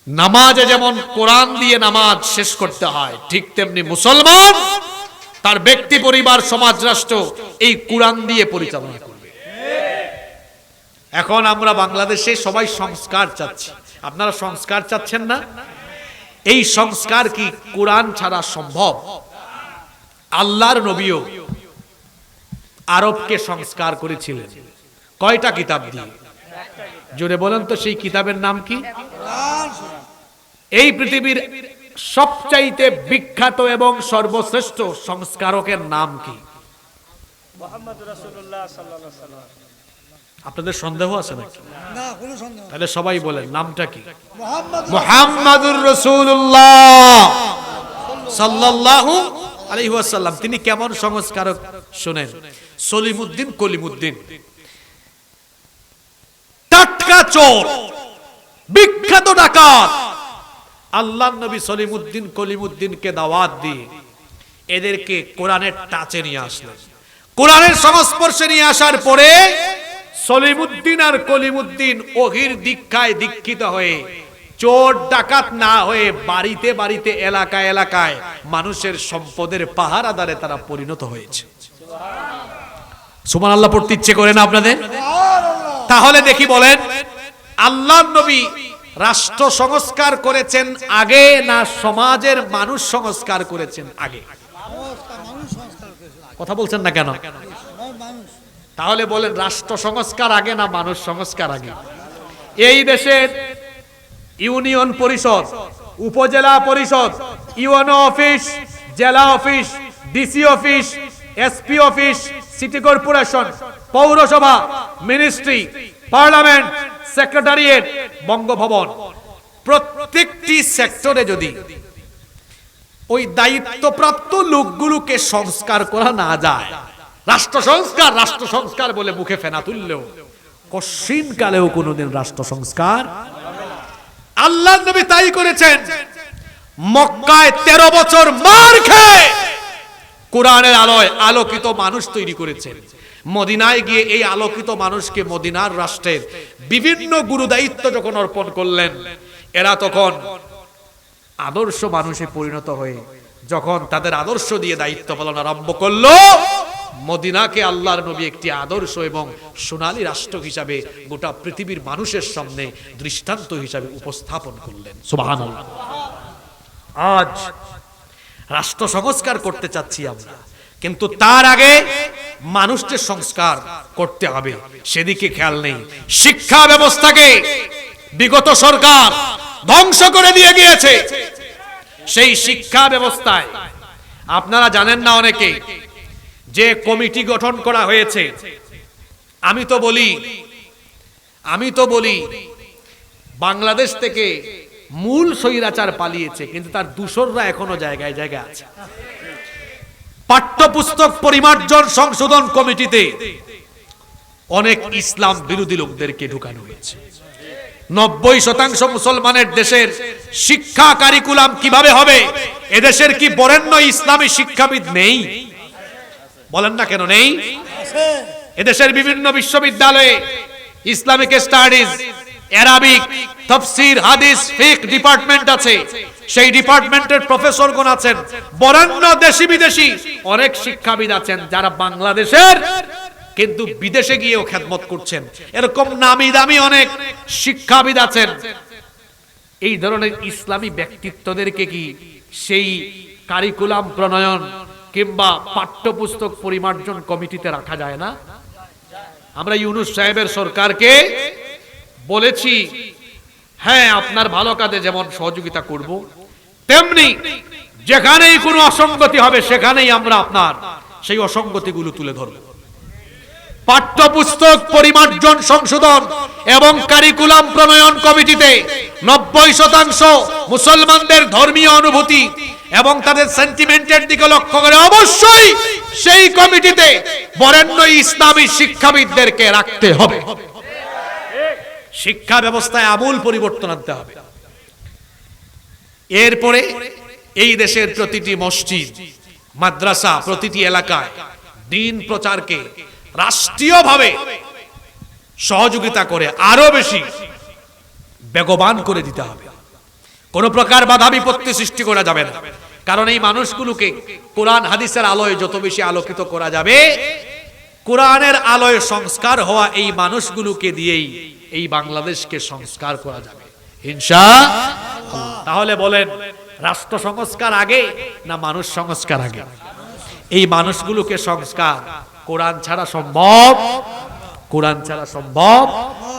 নামাজে যেমন কোরআন দিয়ে নামাজ শেষ করতে হয়, ঠিক তেমনি মুসলমান তার ব্যক্তি, পরিবার, সমাজ, রাষ্ট্র এই কোরআন দিয়ে পরিচালনা করবে। এখন আমরা বাংলাদেশে সবাই সংস্কার চাচ্ছি, আপনারা সংস্কার চাচ্ছেন না? এই সংস্কার কি কোরআন ছাড়া সম্ভব? আল্লাহর নবীও আরবকে সংস্কার করেছিলেন কয়টা কিতাব দিয়ে? জোরে বলেন তো, সেই কিতাবের নাম কি? এই পৃথিবীর সবচাইতে বিখ্যাত এবং সর্বশ্রেষ্ঠ সংস্কারকের নাম কি? মুহাম্মদ রাসূলুল্লাহ সাল্লাল্লাহু আলাইহি ওয়াসাল্লাম। আপনাদের সন্দেহ আছে নাকি? না, কোনো সন্দেহ। তাহলে সবাই বলেন, নামটা কি? মুহাম্মদুর মুহাম্মাদুর রাসূলুল্লাহ সাল্লাল্লাহু আলাইহি ওয়াসাল্লাম। তিনি কেমন সংস্কারক শুনেন। সলিমুদ্দিন কলিমুদ্দিন, টাটকা চোর, বিখ্যাত ডাকাত, আল্লাহর নবী সলিমুদ্দিন কলিমুদ্দিনকে দাওয়াত দিয়ে এদেরকে কোরআনের টাচে নিয়ে আসলেন। কোরআনের সংস্পর্শে নিয়ে আসার পরে সলিমুদ্দিন আর কলিমুদ্দিন ওহির দীক্ষায় দীক্ষিত হয়ে চোর ডাকাত না হয়ে বাড়িতে বাড়িতে, এলাকায় এলাকায় মানুষের সম্পদের পাহারাদারে তারা পরিণত হয়েছে। সুবহানাল্লাহ পড়তে ইচ্ছে করে না আপনাদের? তাহলে দেখি বলেন, আল্লাহর নবী রাষ্ট্র সংস্কার করেছেন আগে না সমাজের মানুষ সংস্কার করেছেন আগে? কথা বলছেন না কেন? তাহলে বলেন, রাষ্ট্র সংস্কার আগে না মানুষ সংস্কার আগে? এই দেশের ইউনিয়ন পরিষদ, উপজেলা পরিষদ, ইউএনও অফিস, জেলা office, DC office, SP office, city corporation, পৌরসভা, মিনিস্ট্রি, পার্লামেন্ট, সেক্রেটারিয়েট, বঙ্গভবন, প্রত্যেকটি সেক্টরে যদি ওই দায়িত্বপ্রাপ্ত লোকগুলোকে সংস্কার করা না যায়, রাষ্ট্র সংস্কার বলে মুখে ফেনা তুললেও কশিন কালেও কোনোদিন রাষ্ট্র সংস্কার। আল্লাহর নবী তাই করেছেন। মক্কায় 13 বছর মার খেয়ে কোরআনের আলোয় আলোকিত মানুষ তৈরি করেছেন। মদিনায় গিয়ে এই আলোকিত মানুষকে মদিনার রাষ্ট্রের বিভিন্ন গুরু দায়িত্ব যখন অর্পণ করলেন, এরা তখন আদর্শ মানুষে পরিণত হয়ে যখন তাদের আদর্শ দিয়ে দায়িত্ব পালন আরম্ভ করলো, মদিনাকে আল্লাহর নবী একটি আদর্শ এবং সোনালী রাষ্ট্র হিসাবে গোটা পৃথিবীর মানুষের সামনে দৃষ্টান্ত হিসাবে উপস্থাপন করলেন। সুবহানাল্লাহ। আজ রাষ্ট্র সংস্কার করতে চাচ্ছি আমরা, কিন্তু তার আগে মানুষকে সংস্কার করতে হবে, সেদিকে খেয়াল নেই। শিক্ষা ব্যবস্থাকে বিগত সরকার ধ্বংস করে দিয়ে গিয়েছে। সেই শিক্ষা ব্যবস্থায় আপনারা জানেন না অনেকে যে কমিটি গঠন করা হয়েছে। আমি তো বলি বাংলাদেশ থেকে মূল স্বৈরাচার পালিয়েছে, কিন্তু তার দূষররা এখনো জায়গায় জায়গায় আছে। পাঠ্যপুস্তক পরিমার্জন সংশোধন কমিটিতে অনেক ইসলাম বিরোধী লোকদেরকে ঢুকানো হয়েছে। 90% মুসলমানের দেশের শিক্ষা কারিকুলাম কিভাবে হবে? এদেশের কি বরেণ্য ইসলামী শিক্ষাবিদ নেই? বলেন না কেন নেই? এদেশের বিভিন্ন বিশ্ববিদ্যালয়ে ইসলামিক স্টাডিজ, আরবিক, তাফসীর, হাদিস, ফিকহ ডিপার্টমেন্ট আছে। সেই ডিপার্টমেন্টের প্রফেসরগণ আছেন, বরেণ্য দেশি বিদেশি অনেক শিক্ষাবিদ আছেন যারা বাংলাদেশের কিন্তু বিদেশে গিয়েও খেদমত করছেন। এরকম নামি দামি অনেক শিক্ষাবিদ আছেন। এই ধরনের ইসলামী ব্যক্তিত্বদেরকে কি সেই কারিকুলাম প্রণয়ন কিংবা পাঠ্যপুস্তক পরিমার্জন কমিটিতে রাখা যায় না? আমরা ইউনূস সাহেবের সরকারকে বলেছি, হ্যাঁ আপনার ভালো কাজে যেমন সহযোগিতা করব, তেমনি যেখানেই কোনো অসঙ্গতি হবে সেখানেই আমরা আপনার সেই অসঙ্গতিগুলো তুলে ধরব। পাঠ্যপুস্তক পরিমার্জন সংশোধন এবং কারিকুলাম প্রণয়ন কমিটিতে 90% মুসলমানদের ধর্মীয় অনুভূতি এবং তাদের সেন্টিমেন্টের দিকে লক্ষ্য করে অবশ্যই সেই কমিটিতে বরেণ্য ইসলামী শিক্ষাবিদদেরকে রাখতে হবে। শিক্ষা ব্যবস্থায় আমূল পরিবর্তন আনতে হবে। এরপরে এই দেশের প্রতিটি মসজিদ, মাদ্রাসা, প্রতিটি এলাকায় দ্বীন প্রচারকে রাষ্ট্রীয়ভাবে সহযোগিতা করে আরো বেশি বেগবান করে দিতে হবে। কোন প্রকার বাধা বিপত্তি সৃষ্টি করা যাবে না, কারণ এই মানুষগুলোকে কোরআন হাদিসের আলোয় যত বেশি আলোকিত করা যাবে, কোরআনের আলোয় সংস্কার হওয়া এই মানুষগুলোকে দিয়েই এই বাংলাদেশকে সংস্কার করা যাবে ইনশাআল্লাহ। তাহলে বলেন, রাষ্ট্র সংস্কার আগে না মানুষ সংস্কার আগে? এই মানুষগুলোকে সংস্কার কোরআন ছাড়া সম্ভব, কোরআন ছাড়া সম্ভব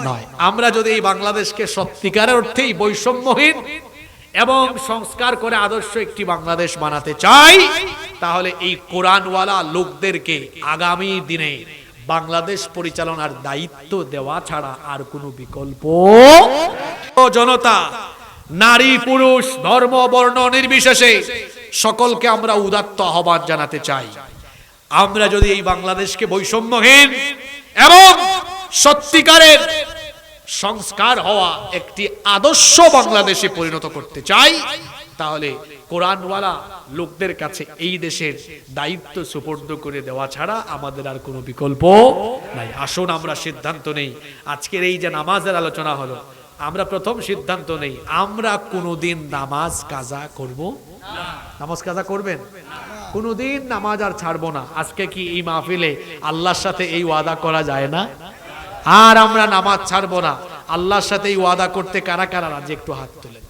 নয়। আমরা যদি এই বাংলাদেশকে সত্যিকারের অর্থেই বৈষম্যহীন এবং সংস্কার করে আদর্শ একটি বাংলাদেশ বানাতে চাই, তাহলে এই কোরআনওয়ালা লোকদেরকে আগামী দিনে বাংলাদেশ পরিচালনার দায়িত্ব দেওয়া ছাড়া আর কোনো বিকল্প। জনতা, নারী পুরুষ, ধর্ম বর্ণ নির্বিশেষে সকলকে আমরা উদাত্ত আহ্বান জানাতে চাই। আমরা যদি এই বাংলাদেশকে বৈষম্যহীন এবং সত্যিকারের সংস্কার হওয়া একটি আদর্শ বাংলাদেশে পরিণত করতে চাই, তাহলে কোরআনওয়ালা লোকদের কাছে এই দেশের দায়িত্ব সুপর্দ করে দেওয়া ছাড়া আমাদের আর কোনো বিকল্প নাই। আসুন আমরা সিদ্ধান্ত নেই, আজকের এই যে নামাজের আলোচনা হলো, আমরা প্রথম সিদ্ধান্ত নেই আমরা কোনোদিন নামাজ কাজা করব না। নামাজ কাজা করবেন? কোনোদিন নামাজ আর ছাড়বো না। আজকে কি এই মাহফিলে আল্লাহর সাথে এই ওয়াদা করা যায় না? আর আমরা নামাজ ছাড়বো না। আল্লাহর সাথে এই ওয়াদা করতে কারা কারা রাজি? একটু হাত তুলেন।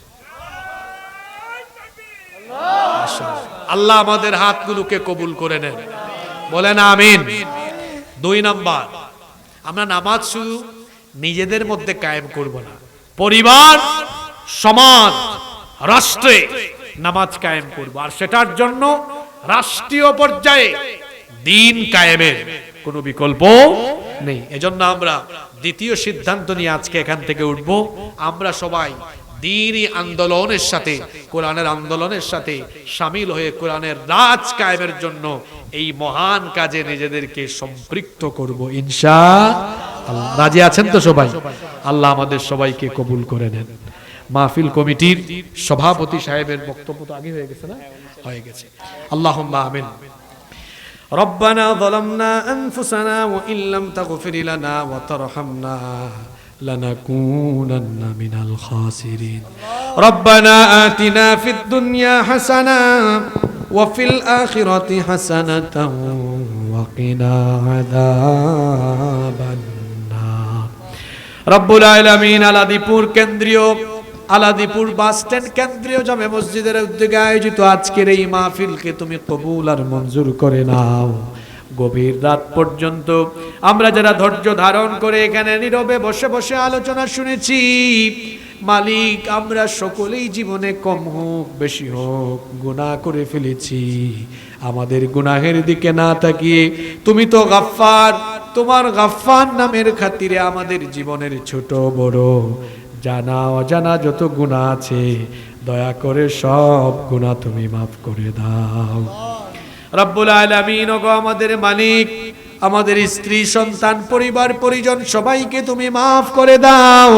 আল্লাহ আমাদের হাতগুলোকে কবুল করে নেন, বলেন আমিন। 2 নাম্বার, আমরা নামাজ শুধু নিজেদের মধ্যে কায়েম করব না, পরিবার, সমাজ, রাষ্ট্রে নামাজ কায়েম করব। আর সেটার জন্য রাষ্ট্রীয় পর্যায়ে দ্বীন কায়েমের কোনো বিকল্প নেই। এজন্য আমরা দ্বিতীয় সিদ্ধান্ত নিয়ে আজকে এখান থেকে উঠব। আমরা সবাই দ্বীনি আন্দোলনের সাথে, কোরআনের আন্দোলনের সাথে শামিল হয়ে কোরআনের রাজ কায়েমের জন্য এই মহান কাজে নিজেদেরকে সম্পৃক্ত করব ইনশাআল্লাহ। রাজি আছেন তো সবাই? আল্লাহ আমাদের সবাইকে কবুল করে নেন। মাহফিল কমিটির সভাপতি সাহেবের বক্তব্য তো আগে হয়ে গেছে না? হয়ে গেছে। আল্লাহুম্মা আমিন। ربنا ظلمنا أنفسنا وإن لم تغفر لنا وترحمنا لنكونن من الخاسرين ربنا آتنا في الدنيا حسنة وفي الآخرة حسنة وقنا عذاب النار رب العالمين আলাদিপুর কেন্দ্রীয় আলাদিপুর বাস স্ট্যান্ড কেন্দ্রীয় জামে মসজিদের উদ্যোগে আয়োজিত আজকের এই মাহফিলকে তুমি কবুল আর মঞ্জুর করে নাও। গভীর রাত পর্যন্ত আমরা যারা ধৈর্য ধারণ করে এখানে নীরবে বসে বসে আলোচনা শুনেছি, মালিক আমরা সকলেই জীবনে কম হোক বেশি হোক গুনাহ করে ফেলেছি। আমাদের গুনাহের দিকে না তাকিয়ে তুমি তো গাফফার, তোমার গাফফার নামের খাতিরে আমাদের জীবনের ছোট বড় জানা অজানা যত গুনাহ আছে দয়া করে সব গুনাহ তুমি মাফ করে দাও। রব্বুল আলামিন ওগো আমাদের মালিক, আমাদের স্ত্রী সন্তান পরিবার পরিজন সবাইকে তুমি মাফ করে দাও।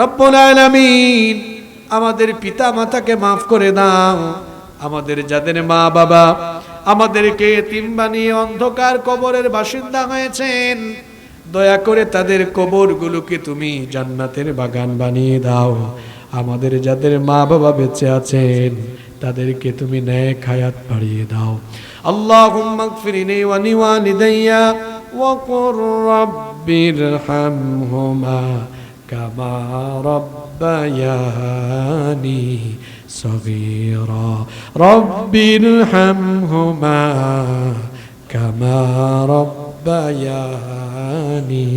রব্বুল আলামিন আমাদের পিতা মাতাকে মাফ করে দাও। আমাদের যাদের মা বাবা আমাদেরকে এতিম বানিয়ে অন্ধকার কবরের বাসিন্দা হয়েছেন, দয়া করে তাদের কবরগুলোকে তুমি জান্নাতের বাগান বানিয়ে দাও। আমাদের যাদের মা বাবা বেঁচে আছেন তাদেরকে তুমি নেক হায়াত বাড়িয়ে দাও। আল্লাহুম্মা গফিরলি ওয়া লিওয়ালিদাইয়া ওয়া কুর রাব্বিরহামহুমা কামা রাব্বায়ানি সগীরা রাব্বিরহামহুমা কামা রাব্বায়ানি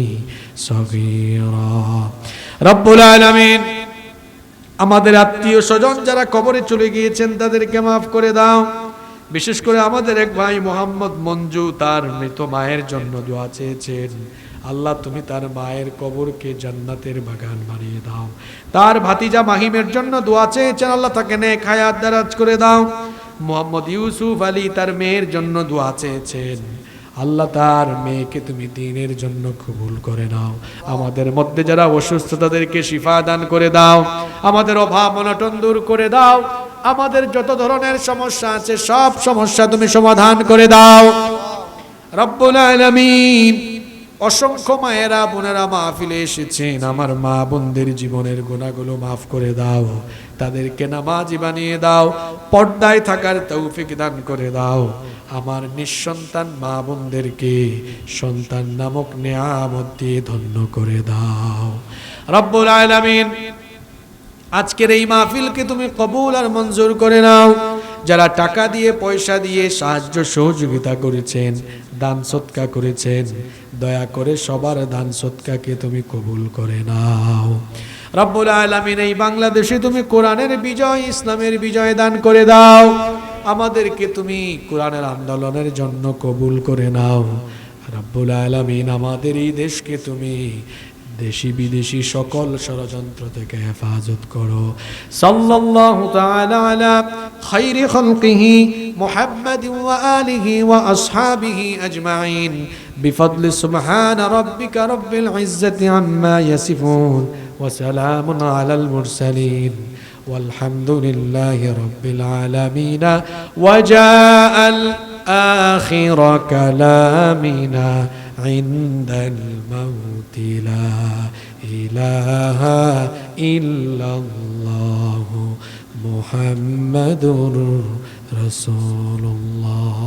সগীরা। রব্বুল আলামিন আমাদের আত্মীয় স্বজন যারা কবরে চলে গিয়েছেন তাদেরকে মাফ করে দাও। বিশেষ করে আমাদের এক ভাই মোহাম্মদ মঞ্জু তার মৃত মায়ের জন্য দোয়া চেয়েছেন। আল্লাহ তুমি তার মায়ের কবরকে জান্নাতের বাগান বানিয়ে দাও। তার ভাতিজা মাহিমের জন্য দোয়া চেয়েছেন, আল্লাহ তাকে নেক হায়াত দারাজ করে দাও। মোহাম্মদ ইউসুফ আলী তার মেয়ের জন্য দোয়া চেয়েছেন, আল্লাহ তার মেয়েকে তুমি দ্বীনের জন্য কবুল করে নাও। আমাদের মধ্যে যারা অসুস্থ তাদেরকে শিফা দান করে দাও। আমাদের অভাব অনটন দূর করে দাও। আমাদের যত ধরনের সমস্যা আছে সব সমস্যা তুমি সমাধান করে দাও। রব্বুল আলামিন অসংখ্য মায়েরা বোনেরা মাহফিলে এসেছেন, আমার মা বোনদের জীবনের গুনাহগুলো মাফ করে দাও। তাদেরকে নামাজি বানিয়ে দাও, পর্দায় থাকার তৌফিক দান করে দাও। আমার নিঃসন্তান মা বোনদেরকে সন্তান নামক নিয়ামত দিয়ে ধন্য করে দাও। রব্বুল আলামিন আজকের এই মাহফিলকে তুমি কবুল আর মঞ্জুর করে নাও। যারা টাকা দিয়ে পয়সা দিয়ে সাহায্য সহযোগিতা করেছেন, দান সদকা করেছেন, দয়া করে সবার দান সদকাকে তুমি কবুল করে নাও। রব্বুল আলামিন এই বাংলাদেশে তুমি কোরআনের বিজয় ইসলামের বিজয় দান করে দাও। আমাদেরকে তুমি কোরআনের আন্দোলনের জন্য কবুল করে নাও। রব্বুল আলামিন আমাদের এই দেশকে তুমি দেশি বিদেশি সকল ষড়যন্ত্র থেকে হেফাজত করো। সাল্লাল্লাহু তাআলা আলা খায়রি খালকিহি মুহাম্মাদিন ওয়া আলিহি ওয়া আসহাবিহি আজমাইন বিফadli সুবহানা রাব্বিকা রাব্বিল ইজ্জাতি আম্মা ইয়াসিফুন ওয়া সালামুন আলাল মুরসালিন walhamdulillahi rabbil alamin wa ja'al akhir kalamina indal maut la ilaha illallah muhammadur rasulullah.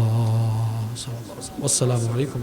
Wassalamu alaikum.